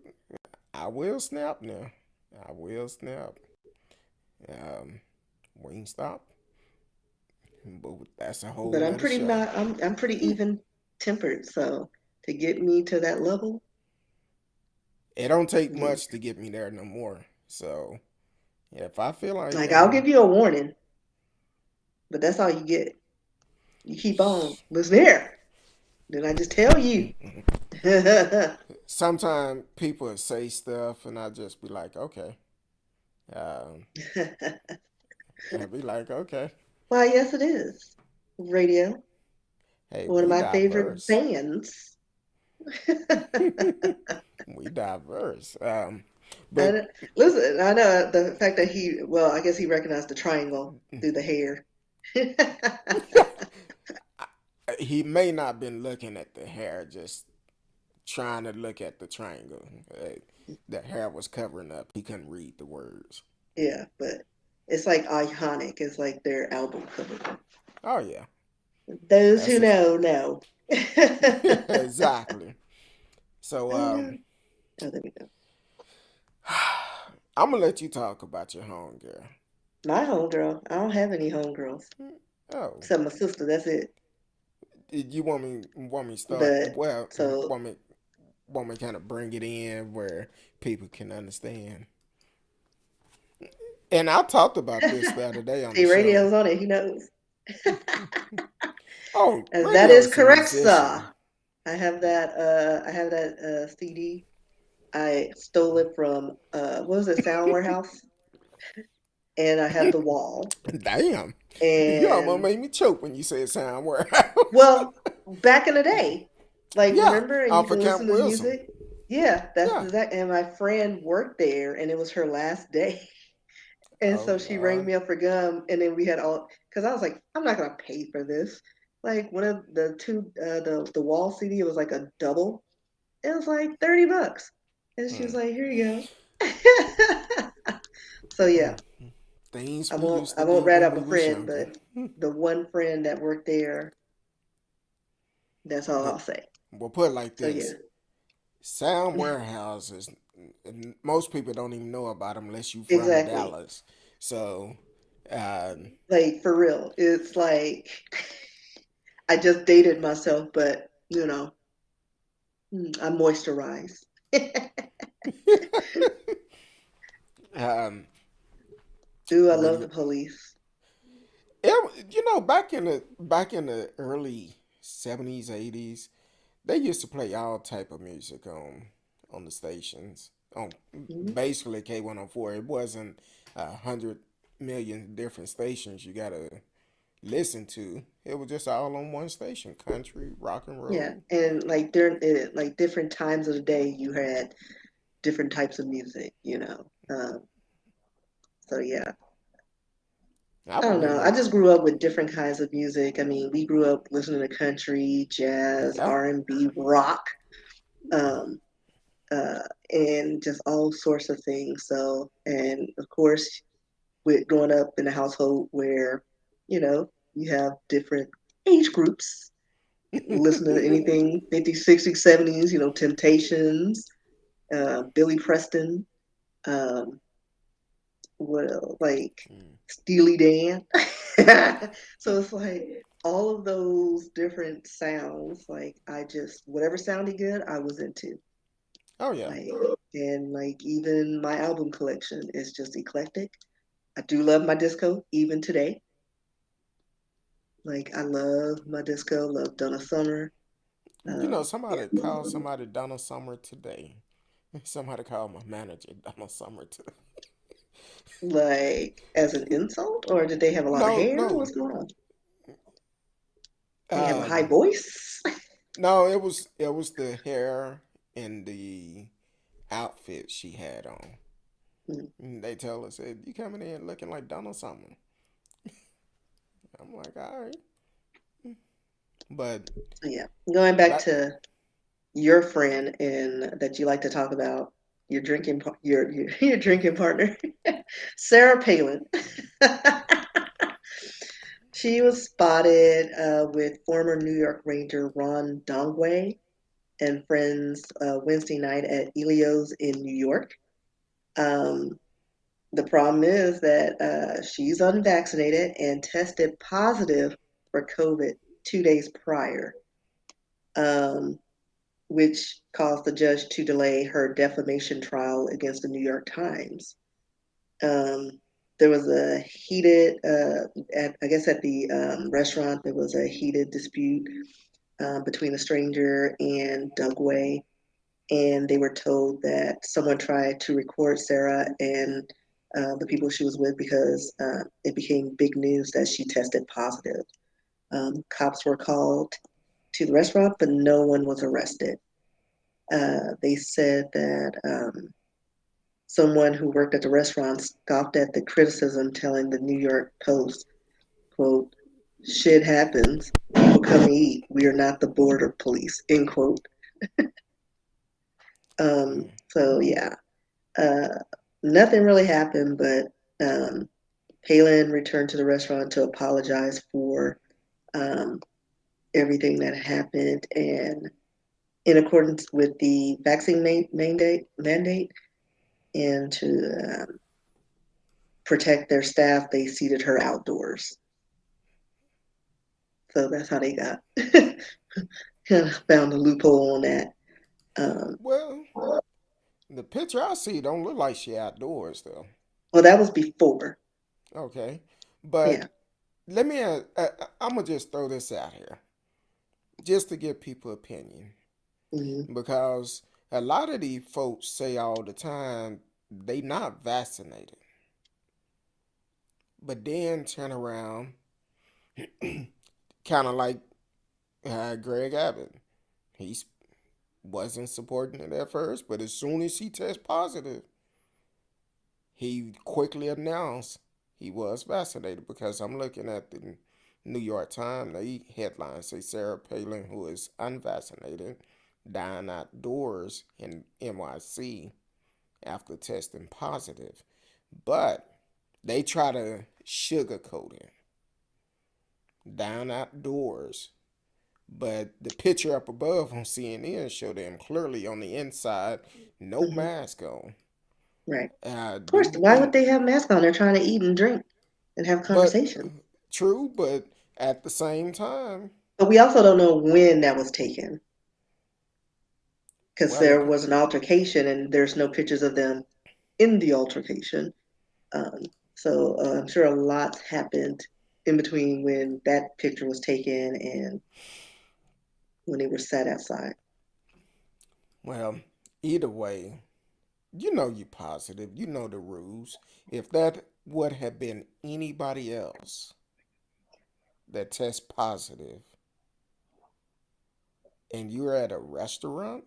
I will snap now. I will snap. Um, Wingstop, but that's a whole But I'm nother pretty show. not I'm pretty even tempered, so to get me to that level, It don't take you much to get me there no more. So if I feel like like I'll give you a warning, but that's all you get. You keep on. Listen here. Then I just tell you. sometimes people say stuff, and I just be like, okay. Um, I be like, okay. Why, yes, it is. Radio, Hey, one of we my favorite diverse. bands. We diverse. But And listen, I know the fact that well, I guess he recognized the triangle through the hair. he may not been looking at the hair, just trying to look at the triangle. The hair was covering up. He couldn't read the words. Yeah, but it's like iconic. It's like their album cover. Oh yeah, Those that's who it. know, know. exactly. So Oh, there we go. I'm gonna let you talk about your home girl. My homegirl. I don't have any homegirls Oh, except my sister. That's it. did you want me to start? But Well, so want me kind of bring it in where people can understand. And I talked about this the other day on the see, show. radio's on it. He knows. Oh, And that radio is is a correct, sir. musician. I have that CD. I stole it from what was it, Sound Warehouse? and I had the wall. Damn. You almost And made me choke when you said sound warehouse. well, back in the day, like Yeah, remember, and you off can of listen Camp to Wilson. music. Yeah, that's Yeah. exact. And my friend worked there, and it was her last day. And Oh so she rang Lord. me up for gum, and then we had all because I was like, I'm not gonna pay for this. Like one of the two, the wall CD, it was like a double. It was like $30, and she was Mm. like, "Here you go." So yeah, Things I we won't used I to won't do rat when out we my was friend, younger. but the one friend that worked there, that's all Look, I'll say. we'll put it like So this: yeah, sound warehouses. Most people don't even know about them unless you're from exactly. Dallas. So, uh, Like for real, it's like I just dated myself, but I moisturize. um, Ooh, I love the rel- police. back in the early '70s, '80s, they used to play all type of music on the stations on Mhm. basically K104. It wasn't 100 million different stations you gotta listen to. It was just all on one station: country, rock and Yeah, roll. and like during like different times of the day, you had different types of music. So yeah, I I don't know. remember, I just grew up with different kinds of music. I mean, we grew up listening to country, jazz, yeah, R&B, rock, um, and just all sorts of things. So, and of course, with growing up in a household where, you have different age groups, listening to anything 50s, 60s, 70s, Temptations, Billy Preston, um, what else? Like Steely Dan. So it's like all of those different sounds, like I just whatever sounded good, I was into. oh yeah. Like and like even my album collection is just eclectic. I do love my disco even today. Like I love my disco, love Donna Summer. Yeah. Somebody called somebody Donna Summer today. Somebody called my manager Donna Summer today. Like as an insult, or did they have a lot of No, hair? no. What's going on? They have a high Um, voice. no, it was the hair and the outfit she had on. And they tell us, said, "You coming in looking like Donna Summer?" I'm like, all right, but So yeah, going back back. to your friend and that you like to talk about your your drinking partner, Sarah Palin. She was spotted with former New York Ranger Ron Dongwei and friends Wednesday night at Elio's in New York. Um, the problem is that she's unvaccinated and tested positive for COVID 2 days prior. Um, which caused the judge to delay her defamation trial against the New York Times. Um, there was a heated, I guess at the restaurant, there was a heated dispute between a stranger and Doug Way, and they were told that someone tried to record Sarah and the people she was with because it became big news that she tested positive. Cops were called to the restaurant, but no one was arrested. They said that someone who worked at the restaurant scoffed at the criticism, telling the New York Post, quote, shit happens. People come to eat. We are not the border police, end quote. So, yeah, uh, nothing really happened, but Palin returned to the restaurant to apologize for um, everything that happened. And in accordance with the vaccine mandate and to protect their staff, they seated her outdoors. So that's how they got kind of found a loophole on that. Um, Well, the picture I see don't look like she outdoors though. well, that was before. Okay, Yeah. but let me. I'm gonna just throw this out here, just to get people opinion, Hmm. because a lot of these folks say all the time they not vaccinated. but then turn around, kind of like Greg Abbott. He wasn't supporting it at first, but as soon as he tested positive, he quickly announced he was vaccinated. Because I'm looking at the New York Times, they headlines say Sarah Palin, who is unvaccinated, dying outdoors in NYC after testing positive. But they try to sugarcoat it, down outdoors. But the picture up above on CNN showed them clearly on the inside, no Hmm. mask on. Right. Of Do course. you Why would think? they have masks on? They're trying to eat and drink and have But conversation. true, but at the same time, But we also don't know when that was taken because well, the there was an altercation and there's no pictures of them in the altercation. Um, so I'm sure a lot happened in between when that picture was taken and when they were sat outside. well, either way, you know you positive. You know the rules. If that would have been anybody else that tests positive, and you're at a restaurant,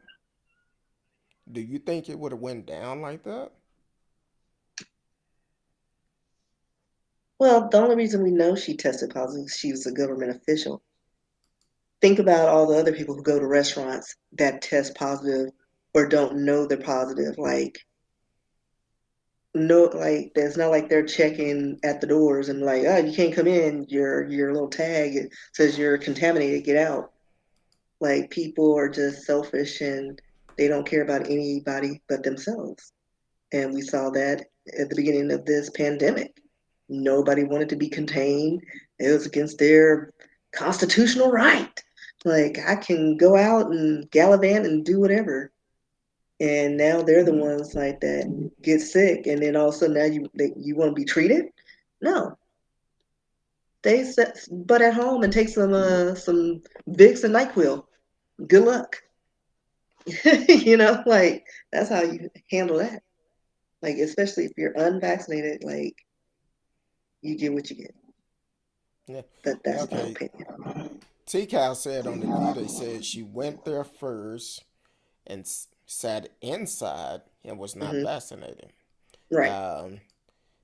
do you think it would have went down like that? Well, the only reason we know she tested positive is she was a government official. Think about all the other people who go to restaurants that test positive or don't know they're positive. Like, no, like it's not like they're checking at the doors and like, oh, you can't come in. Your little tag says you're contaminated. Get out. Like people are just selfish and they don't care about anybody but themselves. And we saw that at the beginning of this pandemic. Nobody wanted to be contained. It was against their constitutional right. Like I can go out and gallivant and do whatever. And now they're the ones like that get sick, and then all of a sudden now you want to be treated? No, they sit but at home and take some Vicks and Nyquil. Good luck. Like that's how you handle that. Like especially if you're unvaccinated, like you get what you get. Yeah. But that's my Okay. opinion. T. Cal said on the view, they said she went there first and sat inside and was not Hmm. vaccinated. Right. Um,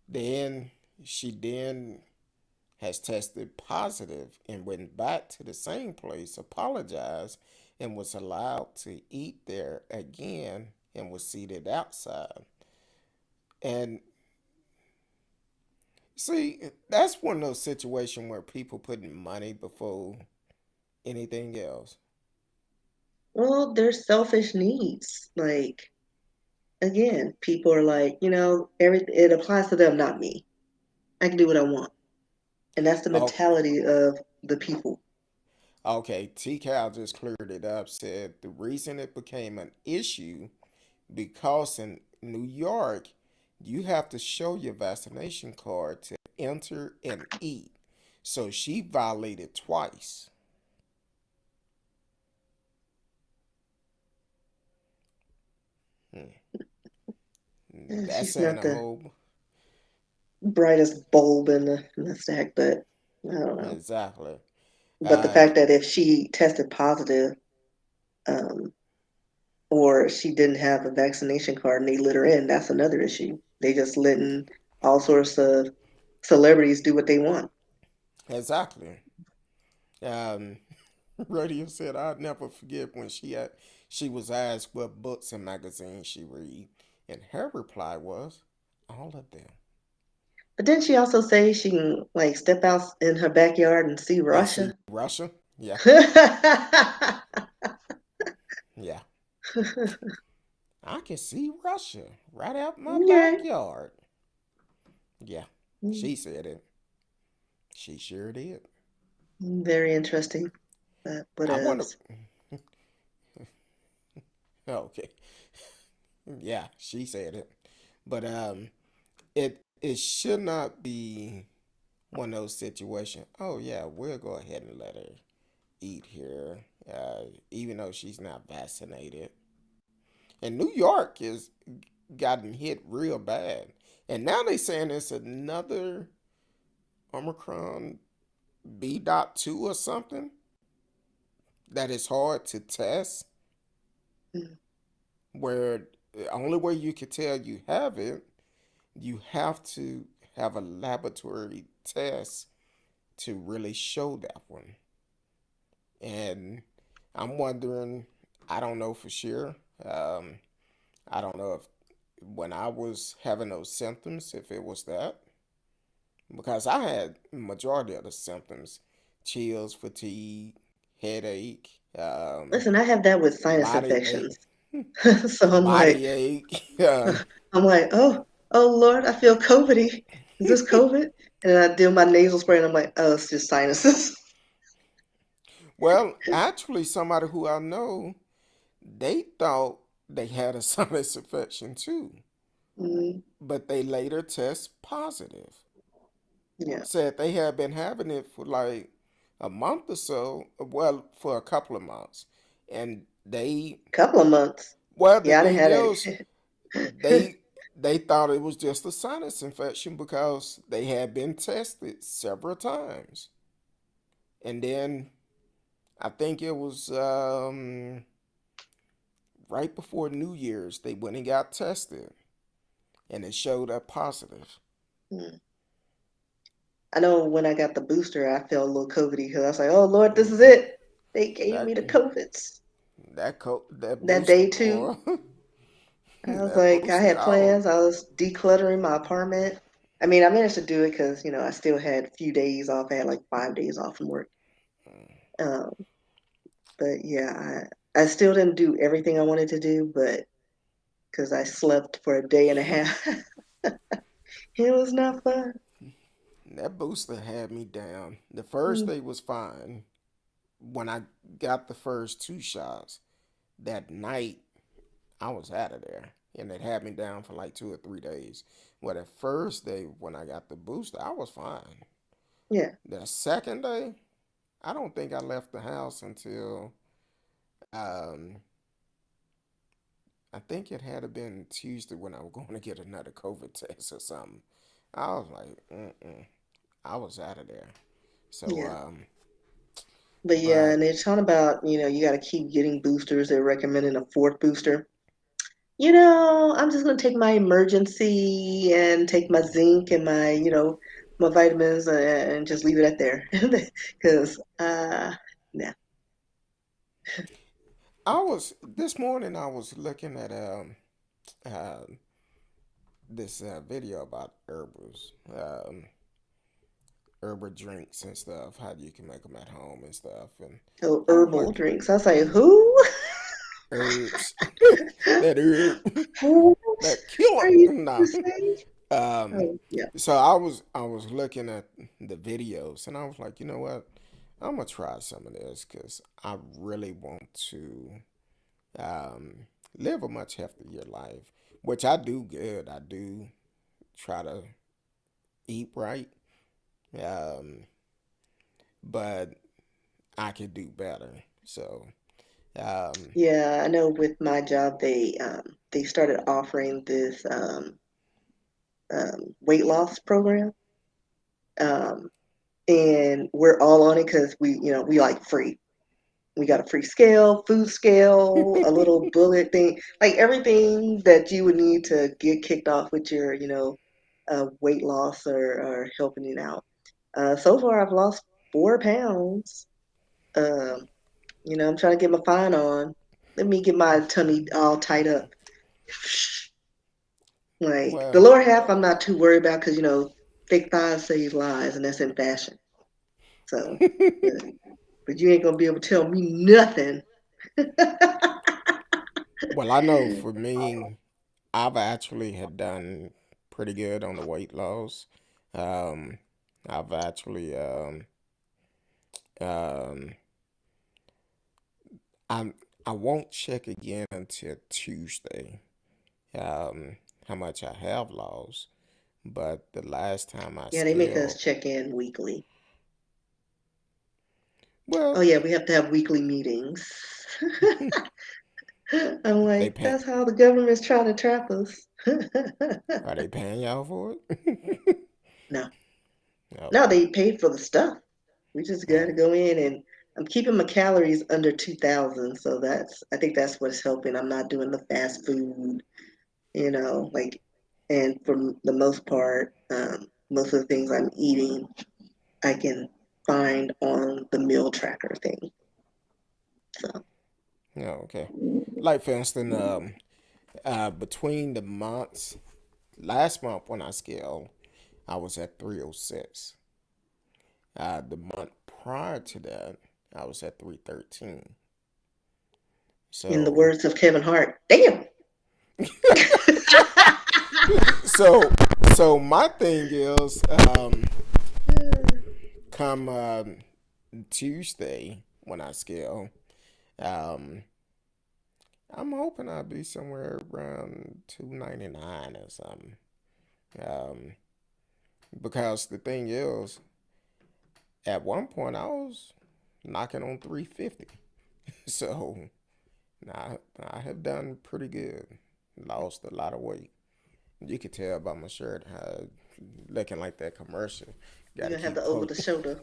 then she then has tested positive and went back to the same place, apologized, and was allowed to eat there again and was seated outside. And see, that's one of those situations where people putting money before anything else. Well, there's selfish needs. Like again, people are like, everything it applies to them, not me. I can do what I want. And that's the Oh, mentality of the people. okay. T. Cal just cleared it up. Said the reason it became an issue because in New York, you have to show your vaccination card to enter and eat. So she violated twice. Hmm. That's She's saying not a the whole. brightest bulb in the stack, but I don't know. Exactly. But the Uh, fact that if she tested positive, um, or she didn't have a vaccination card and they let her in, that's another issue. They just letting all sorts of celebrities do what they want. exactly. Um, Radio said I'd never forget when she was asked what books and magazines she read, and her reply was all of them. But didn't she also say she can like step out in her backyard and see And see Russia? Russia? Yeah, yeah. I can see Russia right out my Okay. backyard. Yeah, she said it. She sure did. Very interesting. But what I wonder. else? Okay, yeah, she said it. But it should not be one of those situations. Oh yeah, we'll go ahead and let her eat here, even though she's not vaccinated. And New York is gotten hit real bad, and now they saying it's another. Omicron B.2 or something that is hard to test, Mm. where the only way you can tell you have it, you have to have a laboratory test to really show that one. And I'm wondering, I don't know for sure. Um, I don't know if when I was having those symptoms, if it was that, because I had majority of the symptoms: chills, fatigue, headache, Listen, I have that with sinus body infections. ache, So body ache. I'm like, oh Lord, I feel COVIDy. Is this COVID? And then I do my nasal spray, and I'm like, oh, it's just sinuses. Well, actually, somebody who I know, they thought they had a sinus infection too, Mm, but they later test positive. yeah, Said they had been having it for like a month or so, well, for a couple of months, and couple of months. the Yeah, I didn't thing have is, that. they thought it was just a sinus infection because they had been tested several times, and then I think it was right before New Year's they went and got tested, and it showed up positive. Mm. I know when I got the booster, I felt a little COVIDy because I was like, oh Lord, this is Mm, it. They gave that me the COVIDs that that booster, day too. boy. I was That like, I booster, had plans. I was decluttering my apartment. I mean, I managed to do it because, I still had a few days off. I had like 5 days off from work. Um, but yeah, I still didn't do everything I wanted to do, but because I slept for a day and a half, it was not fun. that booster had me down. The first Mm, day was fine. When I got the first two shots, that night I was out of there. And it had me down for like 2 or 3 days. Well, the first day when I got the booster, I was fine. yeah, The second day, I don't think I left the house until um, I think it had to been Tuesday when I was going to get another COVID test or something. I was like, mm-mm. I was out of there. So, yeah. But yeah, but and they're talking about, you got to keep getting boosters. They're recommending a fourth booster. I'm just gonna take my emergency and take my zinc and my vitamins and just leave it at there. Because nah. this morning I was looking at uh, this video about herbal drinks and stuff, how you can make them at home and stuff, and Oh, I was herbal like, drinks. I was like, who? herbs, that herb, What that killer, are you trying nah. to say? Um, Oh, yeah, so I was looking at the videos and I was like, you know what? I'm gonna try some of this because I really want to um, live a much healthier life, which I do good. I do try to eat right, um, but I could do better. So, um, yeah. I know with my job, they started offering this weight loss program, um, and we're all on it because we like free. We got a free scale, food scale, a little bullet thing, like everything that you would need to get kicked off with your, weight loss or helping it out. So far, I've lost 4 pounds. Um, I'm trying to get my fine on. Let me get my tummy all tied up. Like the well, lower half, I'm not too worried about because thick thighs save lives, and that's in fashion. So, but you ain't gonna be able to tell me nothing. I know for me, I've actually had done pretty good on the weight loss. Um, I've actually um, I I won't check again until Tuesday. Um, how much I have lost, but the last time I Yeah, they make us scaled, check in weekly. Oh well, yeah, we have to have weekly meetings. I'm they like, pay. that's how the government's trying to trap us. Are they paying y'all for it? No, No, Okay. they paid for the stuff. We just got to Oh, go in, and I'm keeping my calories under 2,000. So I think that's what's helping. I'm not doing the fast food, like, and for the most part, most of the things I'm eating, I can find on the meal tracker thing. So yeah, okay. Like for instance, between the months, last month when I scaled, I was at 306. The month prior to that, I was at 313. in the So, words of Kevin Hart, damn. so, so my thing is, come Tuesday when I scale, um, I'm hoping I'll be somewhere around 299 or something. Um, because the thing is, at one point I was knocking on 350. So now I have done pretty good. Lost a lot of weight. You could tell by my shirt how looking like that commercial. Got You're to gonna have keep the over posting. the shoulder.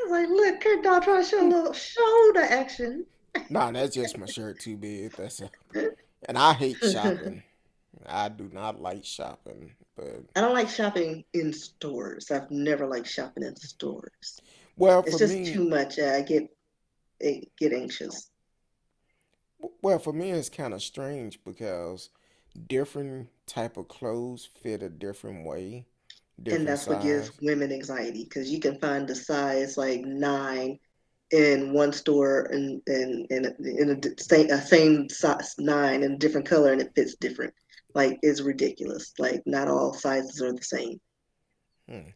Like, look, CurtDog trying to show a little shoulder action. Nah, that's just my shirt too big. That's a, and I hate I shopping. I do not like shopping, but don't like shopping in stores. I've never liked shopping in stores. well It's for just me, too much. I get anxious, well for me it's kind of strange because different type of clothes fit a different way, and different that's what gives size. women anxiety because you can find the size like 9 in one store and in a same size 9 in a different color and it fits different. Like it's ridiculous. Like not all sizes are the same. Hmm.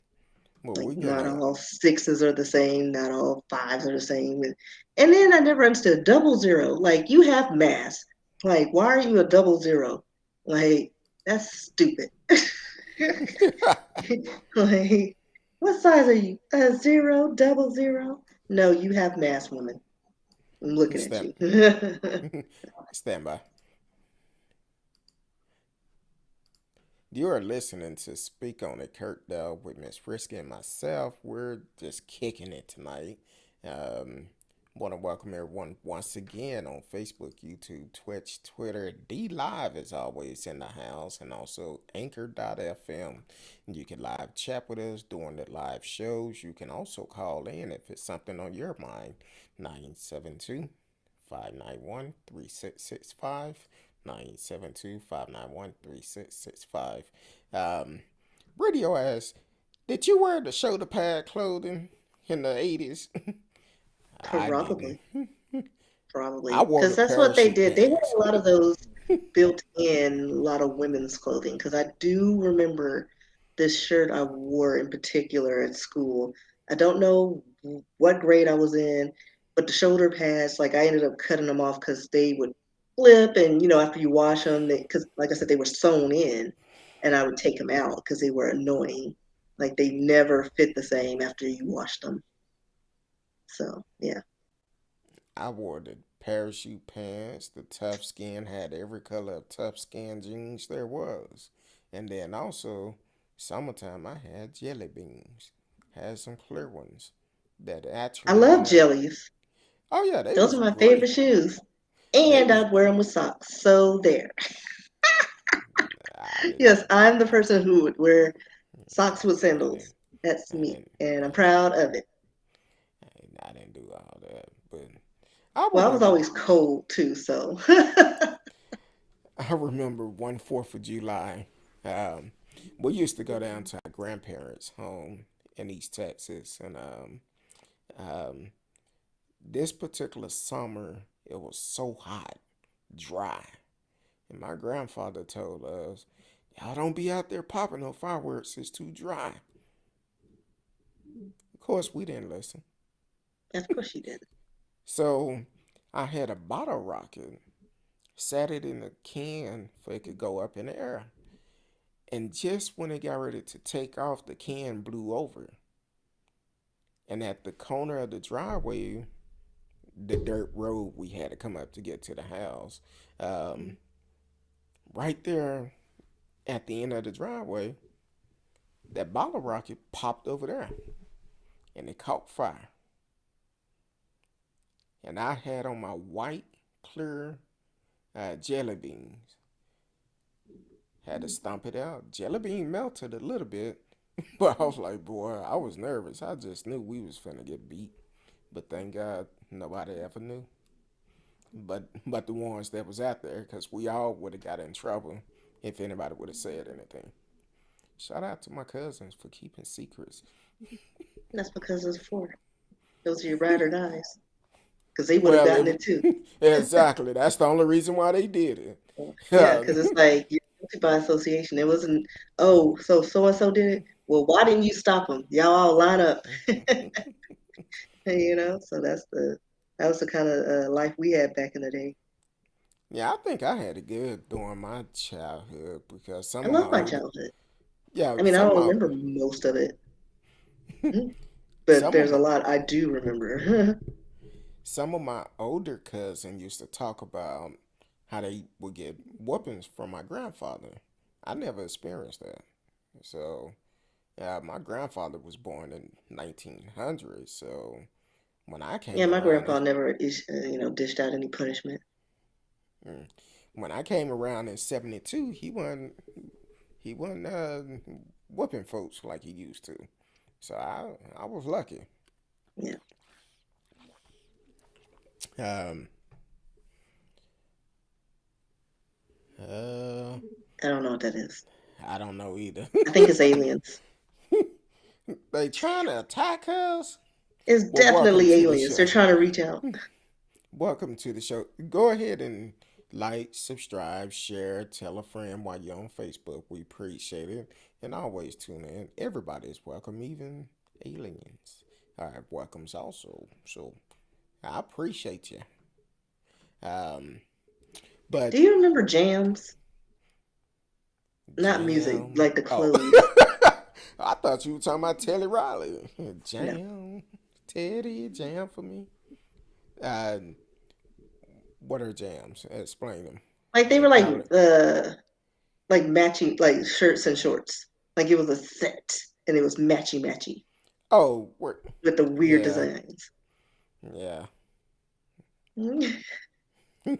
Well, Like we're not gonna. all sixes are the same, not all fives are the same. And then I never understood double zero. Like you have mass. Like why are you a double zero? Like that's stupid. Like what size are you? A zero, double zero? No, you have mass, woman. I'm looking at stand you. stand by. You are listening to Speak on It, CurtDog, with Miss Frisky and myself. We're just kicking it tonight. Um, Want to welcome everyone once again on Facebook, YouTube, Twitch, Twitter. D Live is always in the house, and also Anchor.fm. You can live chat with us during the live shows. You can also call in if it's something on your mind. 972 591 3665. 972-591-3665. Um, Radio asks, did you wear the shoulder pad clothing in the 80s? I didn't. Probably, I probably, wore because the that's what they parachute did. They had pants. a lot of those built in, a lot of women's clothing. Because I do remember this shirt I wore in particular at school. I don't know what grade I was in, but the shoulder pads, like I ended up cutting them off because they would flip, and after you wash them, because like I said, they were sewn in, and I would take them out because they were annoying. Like they never fit the same after you washed them. So yeah. I wore the parachute pants. The tough skin had every color of tough skin jeans there was. And then also, summertime, I had jelly beans. Had some clear ones that I actually love had. jellies. Oh yeah, they Those was are my favorite great. shoes. They And was. I'd wear them with socks. So there. I didn't. Yes, I'm the person who would wear socks with I didn't. sandals. That's I me. didn't. And I'm I didn't. proud of it. I didn't do all that. But I Well, I was remember. always cold too, so I remember one Fourth of July. Um, we used to go down to our grandparents' home in East Texas, and um, this particular summer it was so hot, dry, and my grandfather told us, "Y'all don't be out there popping no fireworks. It's too dry." Of course, we didn't listen. of course you did. So I had a bottle rocket, sat it in a can so it could go up in the air. And just when it got ready to take off, the can blew over. And at the corner of the driveway, the dirt road we had to come up to get to the house, um, right there at the end of the driveway, that bottle rocket popped over there and it caught fire. And I had on my white, clear jelly beans. Had to stomp it out. Jelly bean melted a little bit, but I was like, boy, I was nervous. I just knew we was finna get beat. But thank God nobody ever knew. But the ones that was out there, because we all would have got in trouble if anybody would have said anything. Shout out to my cousins for keeping secrets. That's because it's for. Those are your ride or dies. Because they would have Well, gotten it too. exactly. That's the only reason why they did it. Yeah, because it's like you're guilty by association. It wasn't, oh, so and so did it. Well, why didn't you stop them? Y'all all line up. So that was the kind of life we had back in the day. Yeah, I think I had it good during my childhood because I some of my love my older, childhood. yeah, I mean, I some don't of remember most of it, mhm, but some of there's a my lot I do remember. some of my older cousins used to talk about how they would get whoopings from my grandfather. I never experienced that. So, yeah, my grandfather was born in 1900. So when I Yeah, came my around, grandpa never, dished out any punishment. mm, when I came around in '72, he wasn't whooping folks like he used to. So I was lucky. Yeah, Um, uh, I don't know what that is. I don't know either. I think it's aliens. They trying to attack us? It's Well, welcome definitely to the aliens. They're show. trying to reach out. Welcome to the show. Go ahead and like, subscribe, share, tell a friend while you're on Facebook. We appreciate it. And always tune in. Everybody is welcome, even aliens. All right, welcomes also. So I appreciate you. Um, Do but you remember jams? Not music, Jam. like the Oh, clothes. I thought you were talking about Telly Riley. No. Jam, Teddy, jam for me. Uh, what are jams? Explain them. Like they They were probably. like matching like shirts and shorts. Like it was a set and it was matchy Oh, what? with the weird Yeah, designs. yeah.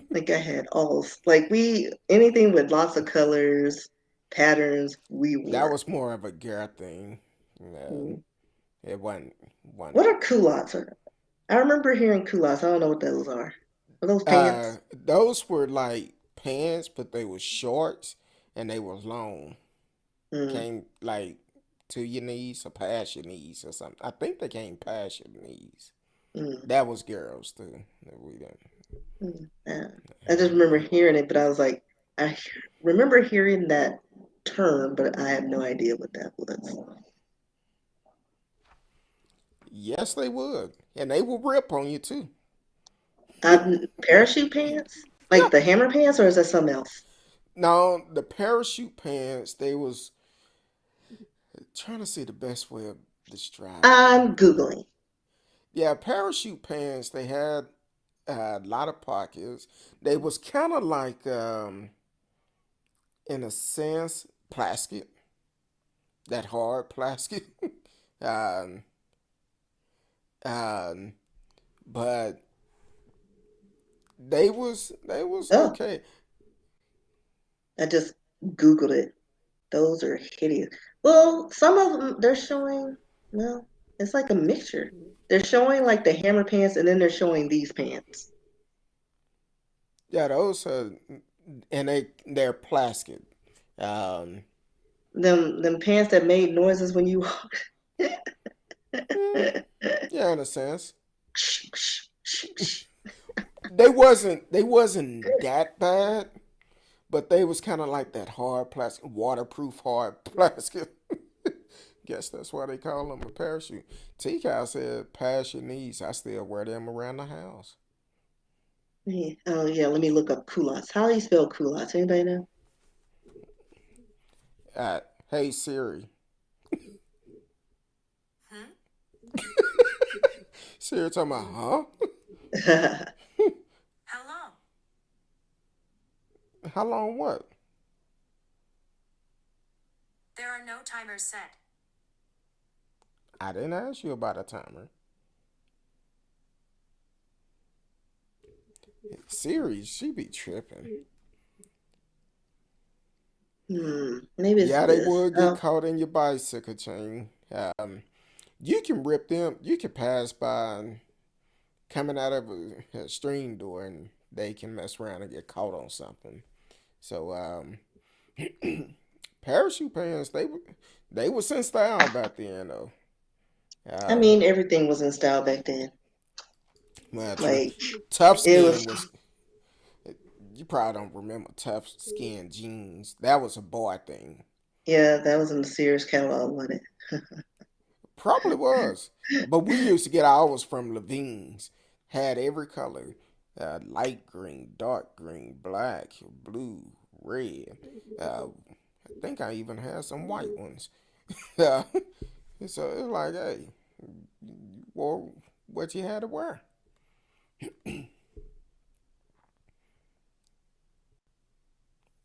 Like I had all like we anything with lots of colors, patterns, we That wore. was more of a girl thing. Yeah, Mm. it wasn't one. What are culottes? I remember hearing culottes. I don't know what those are. Are those pants? Those were like pants, but they were shorts and they were long. Mm, Came like to your knees or past your knees or something. I think they came past your knees. mm, That was girls too. We didn't yeah. I just have remember that. hearing it, but I was like, remember hearing that term, but I have no idea what that was. Yes, they would, and they will rip on you too. Parachute pants? Like Yep. the hammer pants, or is that something else? Now the parachute pants, they was trying to see the best way of describing them. I'm Googling. Yeah, parachute pants. They had a lot of pockets. They was kind of like, in a sense, plastic. That hard plastic. um, um, but they was Oh, okay. I just Googled it. Those are hideous. Well, some of them they're showing, well, it's like a mixture. They're showing like the hammer pants and then they're showing these pants. Yeah, those are, and they're plastic. Um, Them pants that made noises when you mm, yeah, in a sense, they wasn't that bad, but they was kind of like that hard plastic, waterproof hard plastic. Guess that's why they call them a parachute. T-Cow said, "Pass your knees." I still wear them around the house. Oh yeah, let me look up culottes. How do you spell culottes? Anybody know? Hey Siri. Siri talking about, huh? How long? How long what? There are no timers set. I didn't ask you about a timer. Siri, she be tripping. Maybe it's Yeah, they this. would get Oh, caught in your bicycle chain. You can rip them. You can pass by and coming out of a stream door, and they can mess around and get caught on something. So, parachute pants, they was in style back then, though. I Um, mean, everything was in style back then. well, true. Like Tough it was, skin was. You probably don't remember tough skin jeans. That was a boy thing. yeah, that was in the Sears catalog, wasn't Probably was. But we used to get ours from Levine's. Had every color. Light green, dark green, black, blue, red. I think I even had some white ones. so it's like, hey, well, what you had to wear?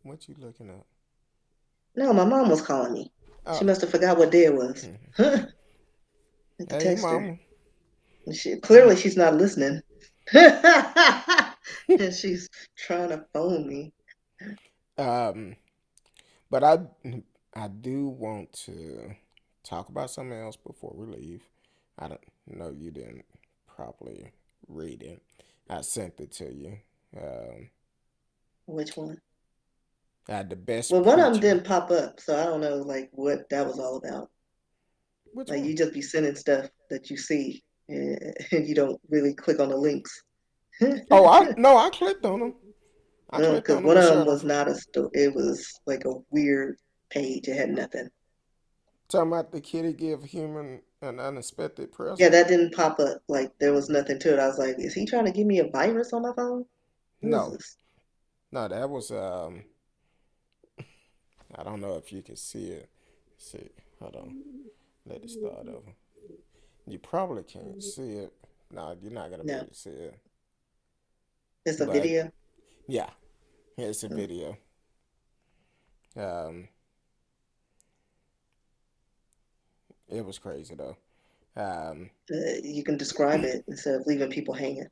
What you looking at? it? No, my mom was calling me. She Oh, must have forgot what day it was. I had to hey, text her. mama. Clearly, she's not listening. And she's trying to phone me. Um, but I do want to talk about something else before we leave. I don't know you didn't properly read it. I sent it to you. Um, Which one? I had the best Well, one of them preacher. didn't pop up, so I don't know like what that was all about. Which Like one? you just be sending stuff that you see, and you don't really click on the links. Oh, I no, I clicked on them. I clicked Because on them one and of them showed them. was not a it was like a weird page. It had nothing. Talking about the kitty give human an unexpected Yeah, present. that didn't pop up. Like there was nothing to it. I was like, is he trying to give me a virus on my phone? Who is No, this? no, that was I don't know if you can see it. See, hold on. Let it start over. You probably can't see it. No, you're not gonna be No, able to see it. it's a But video. yeah, here's a Mm. video. Um, it was crazy though. Um, You can describe it instead of leaving people hanging.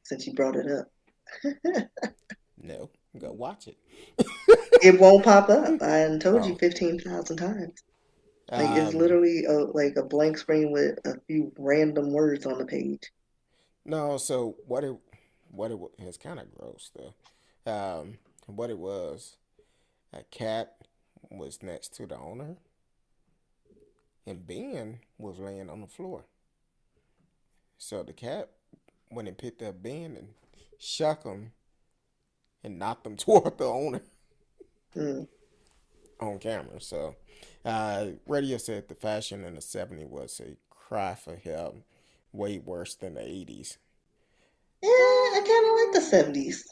Since you brought it up, no, go watch it. it won't pop up. I done told you Oh, 15,000 times. Like it's um, literally like a blank screen with a few random words on the page. no. So it's kind of gross though. What it was, a cat was next to the owner, and Ben was laying on the floor. So the cat went and picked up Ben and shook him and knocked him toward the owner Mm. on camera. So, radio said the fashion in the '70s was a cry for help, way worse than the '80s. Yeah, I kind of like the 70s.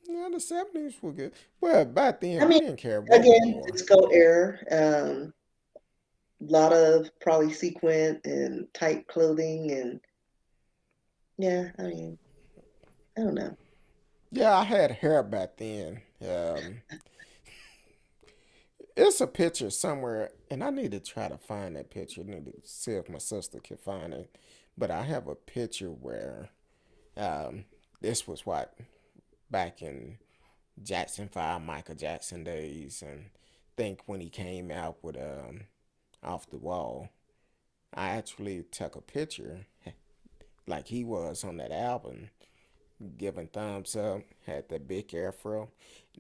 Yeah, the '70s were good. Well, back I then we mean, didn't care what we again, wore. disco era. Lot of probably sequin and tight clothing, and yeah, I mean, I don't know. Yeah, I had hair back then. It's a picture somewhere, and I need to try to find that picture. I need to see if my sister can find it. But I have a picture where this was what back in Jackson 5, Michael Jackson days, and think when he came out with Off the Wall, I actually took a picture like he was on that album, giving thumbs up, had the big afro.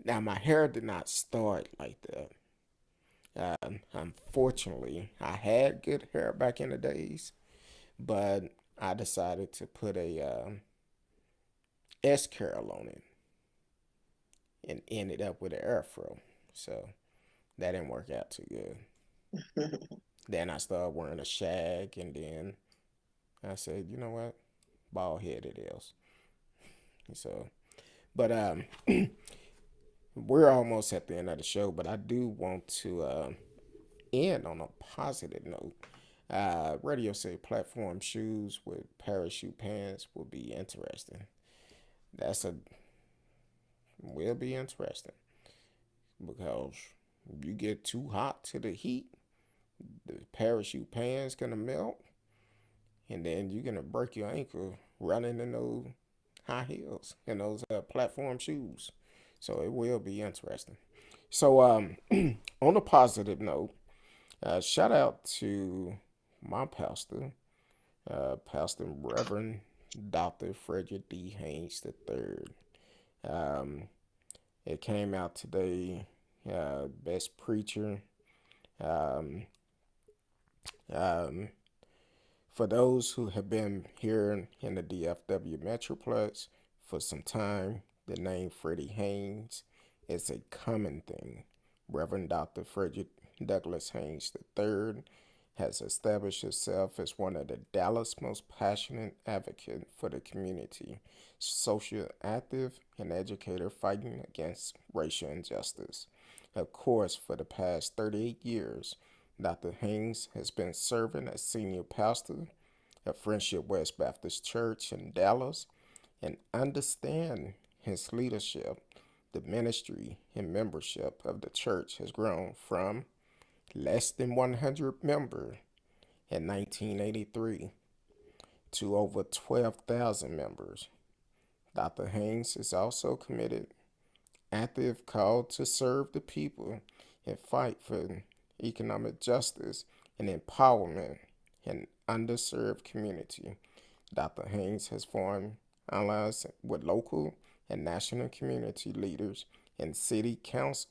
Now my hair did not start like that. Unfortunately, I had good hair back in the days, but I decided to put a S curl on it and ended up with an afro. So that didn't work out too good. Then I started wearing a shag, and then I said, you know what, bald head it is. So, but we're almost at the end of the show, but I do want to end on a positive note. Radio say platform shoes with parachute pants will be interesting. That's a will be interesting because you get too hot to the heat, the parachute pan's gonna melt, and then you're gonna break your ankle running in those high heels and those platform shoes. So it will be interesting. So on a positive note, shout out to my pastor, Pastor Reverend Dr. Frederick D. Haynes III. Um, it came out today, best preacher. Um, um, for those who have been here in the DFW Metroplex for some time, the name Freddie Haynes is a common thing. Reverend Dr. Frederick Douglass Haynes III has established himself as one of the Dallas' most passionate advocates for the community, social active, and educator fighting against racial injustice. Of course, for the past 38 years, Dr. Haynes has been serving as senior pastor of Friendship West Baptist Church in Dallas and understand his leadership. The ministry and membership of the church has grown from less than 100 members in 1983 to over 12,000 members. Dr. Haynes is also committed, active, called to serve the people and fight for economic justice and empowerment in underserved community. Dr. Haynes has formed allies with local and national community leaders and city, council,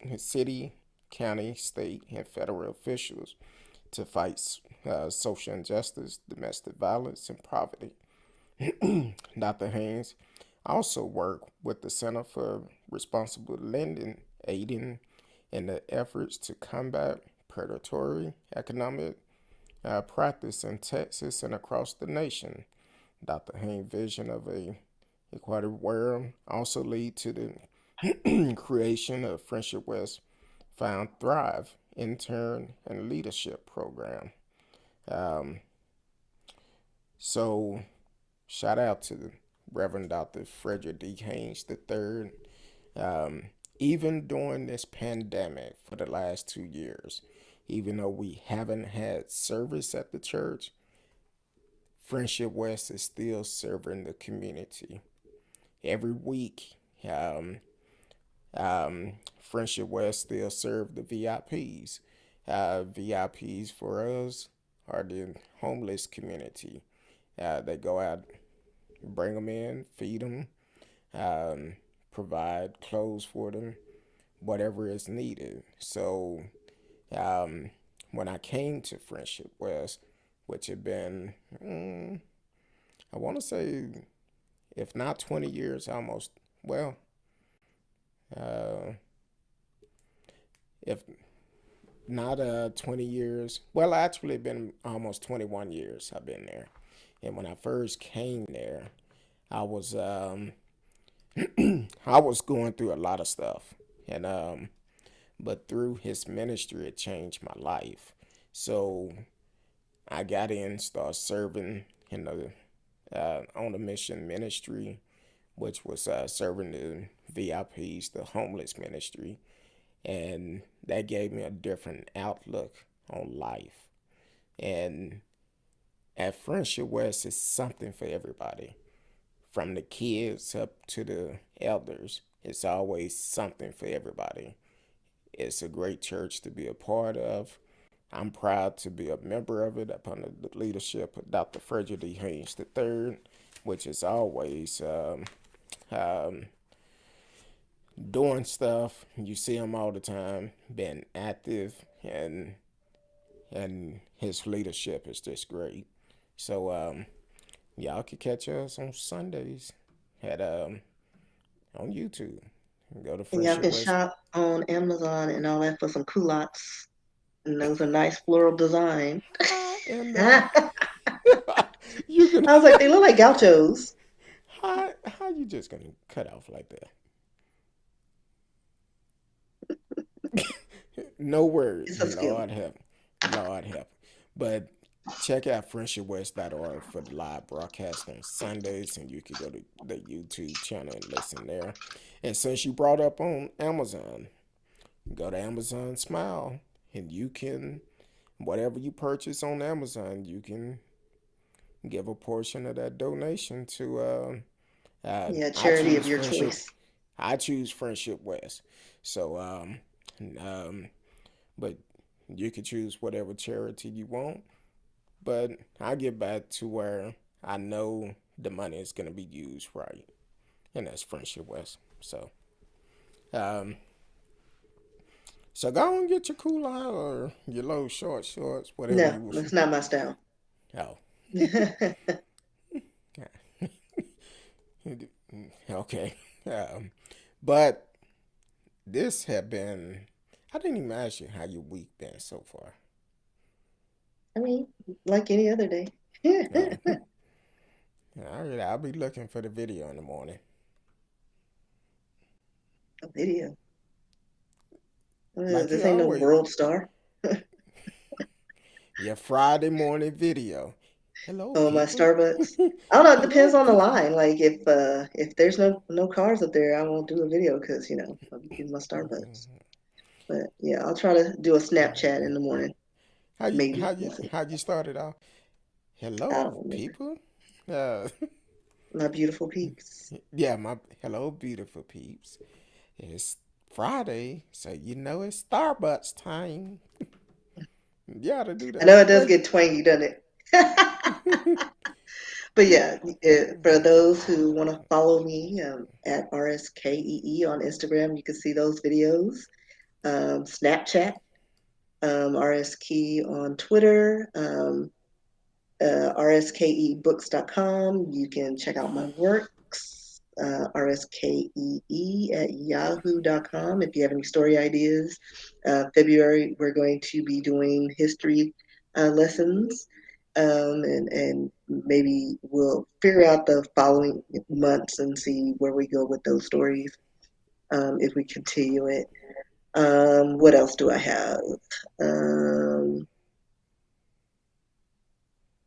county, state, and federal officials to fight social injustice, domestic violence, and poverty. Dr. Haynes also worked with the Center for Responsible Lending, aiding in the efforts to combat predatory economic practice in Texas and across the nation. Dr. Haynes' vision of a equitable world also lead to the creation of Friendship West Found Thrive intern and leadership program. Um, so shout out to Reverend Dr. Frederick D. Haynes III. Even during this pandemic for the last 2 years, even though we haven't had service at the church, Friendship West is still serving the community. Every week, Friendship West still serve the VIPs. VIPs for us are the homeless community. They go out, bring them in, feed them, provide clothes for them, whatever is needed. So when I came to Friendship West, which had been, I want to say, if not 20 years, almost, well, if not 20 years, well, actually, been almost 21 years I've been there. And when I first came there, I was I was going through a lot of stuff, and but through his ministry, it changed my life. So I got in, started serving in the on the mission ministry, which was serving the VIPs, the homeless ministry, and that gave me a different outlook on life. And at Friendship West, it's something for everybody, from the kids up to the elders. It's always something for everybody. It's a great church to be a part of. I'm proud to be a member of it up under the leadership of Dr. Frederick D. Haynes III, which is always um, doing stuff. You see him all the time, being active, and his leadership is just great. So y'all can catch us on Sundays at on YouTube. Go to And y'all Friendship can West. shop on Amazon and all that for some culottes. And those are nice floral design. And I you can was like, they look like gauchos. how you just gonna cut off like that? No words. It's a skill. Lord help. Lord help. But check out friendshipwest.org for the live broadcast on Sundays, and you can go to the YouTube channel and listen there. And since you brought up on Amazon, go to Amazon Smile, and you can whatever you purchase on Amazon, you can give a portion of that donation to Yeah, I charity of choose your Friendship. choice. I choose Friendship West. So but you can choose whatever charity you want. But I get back to where I know the money is gonna be used right, and that's Friendship West. Um, so go and get your cooler or your little shorts, whatever No, you. that's not my style. Oh, okay. Um, but this had been. I didn't even ask you how your week been so far. I mean, like any other day. Oh, all right. I'll be looking for the video in the morning. A video. Like This you ain't no always. world star. Your Friday morning video. Hello, Oh, my people. Starbucks. I don't know. It depends Hello, on the people. line. Like if there's no cars up there, I won't do a video because I'll be getting my Starbucks. But yeah, I'll try to do a Snapchat in the morning. How you how Maybe. you We'll see. how you started off? I Hello, don't remember. people. Uh, My beautiful peeps. yeah, my hello, beautiful peeps. It's Friday, so you know it's Starbucks time. You ought to do I know that. it does Well, get twangy, doesn't it? But yeah, for those who want to follow me at RsKee on Instagram, you can see those videos. Snapchat, RsKee on Twitter, rskebooks.com. You can check out my works, rskee at yahoo.com if you have any story ideas. February, we're going to be doing history lessons. And maybe we'll figure out the following months and see where we go with those stories if we continue it. What else do I have? Um,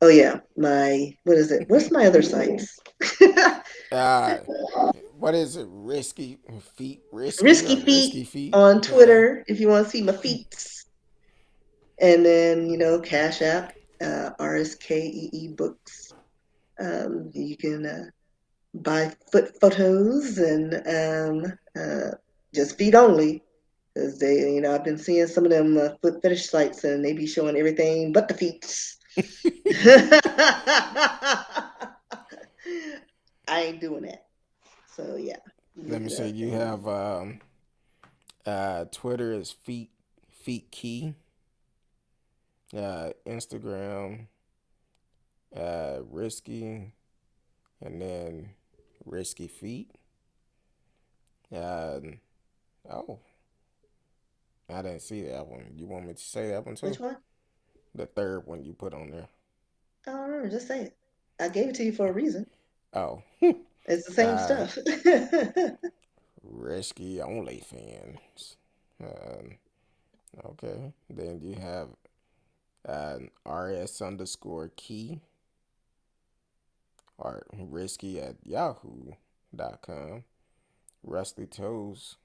oh yeah, my what is it? What's my other sites? uh, what is it? Risky Risky or Feet risky feet? on Twitter if you want to see my feets. And then, Cash App, RSKEE Books. You can buy foot photos and just feet only. Because I've been seeing some of them foot fetish sites and they be showing everything but the feet. I ain't doing that. So yeah, Let look me it say up. you And have Twitter is feet key. Instagram risky, and then risky feet. Uh, oh, I didn't see that one. You want me to say that one too? which one? The third one you put on there. I don't remember. Just say it. I gave it to you for a reason. Oh, It's the same uh, stuff. risky OnlyFans. Um, okay. Then you have RS underscore key or risky at yahoo.com. Rusty Toes.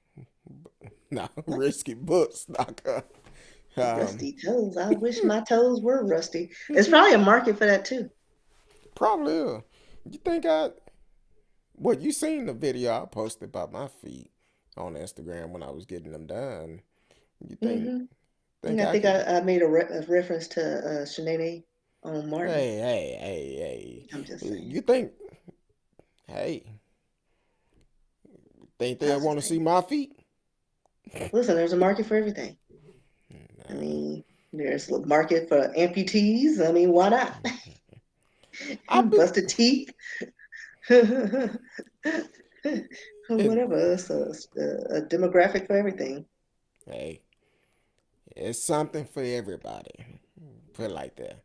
No, riskybooks.com. Um, Rusty toes. I wish my toes were rusty. It's probably a market for that too. probably. You think I. Well, you seen the video I posted about my feet on Instagram when I was getting them done. You Hmm. And think I I think could. I made a reference to Shanae on Martin. I'm just Hey. saying. You think. Hey. Think I they was just want to see saying. my feet? Listen, there's a market for everything. I Nah. mean, there's a market for amputees. I mean, why not? I've been. Busted teeth. It, Whatever. It's a demographic for everything. hey. It's something for everybody. Put it like that.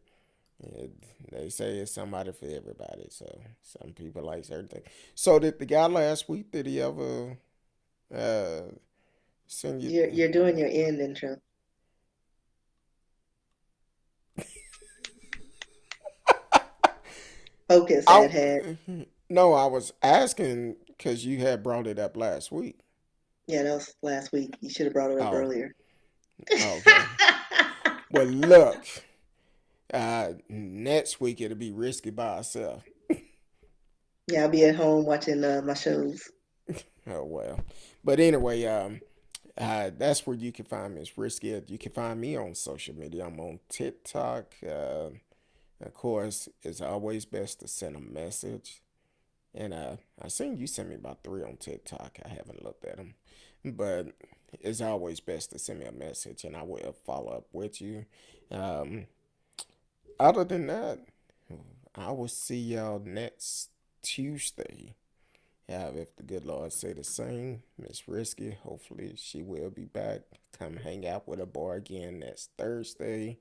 It, they say it's somebody for everybody. So some people like certain things. So did the guy last week? Did he ever uh, send you? You're doing your end intro. Focus, I ad head. no, I was asking because you had brought it up last week. Yeah, that was last week. You should have brought it up Oh, earlier. okay. Well, look, next week it'll be risky by itself. Yeah, I'll be at home watching my shows. Oh well. But anyway, that's where you can find me. It's risky. You can find me on social media. I'm on TikTok. Of course, it's always best to send a message. And I seen you send me about three on TikTok. I haven't looked at them, but it's always best to send me a message, and I will follow up with you. Um, Other than that, I will see y'all next Tuesday. If the good Lord say the same, Miss Risky, hopefully she will be back. Come hang out with a boy again next Thursday,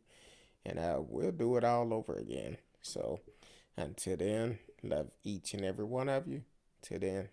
and we'll do it all over again. So until then, love each and every one of you. Till then,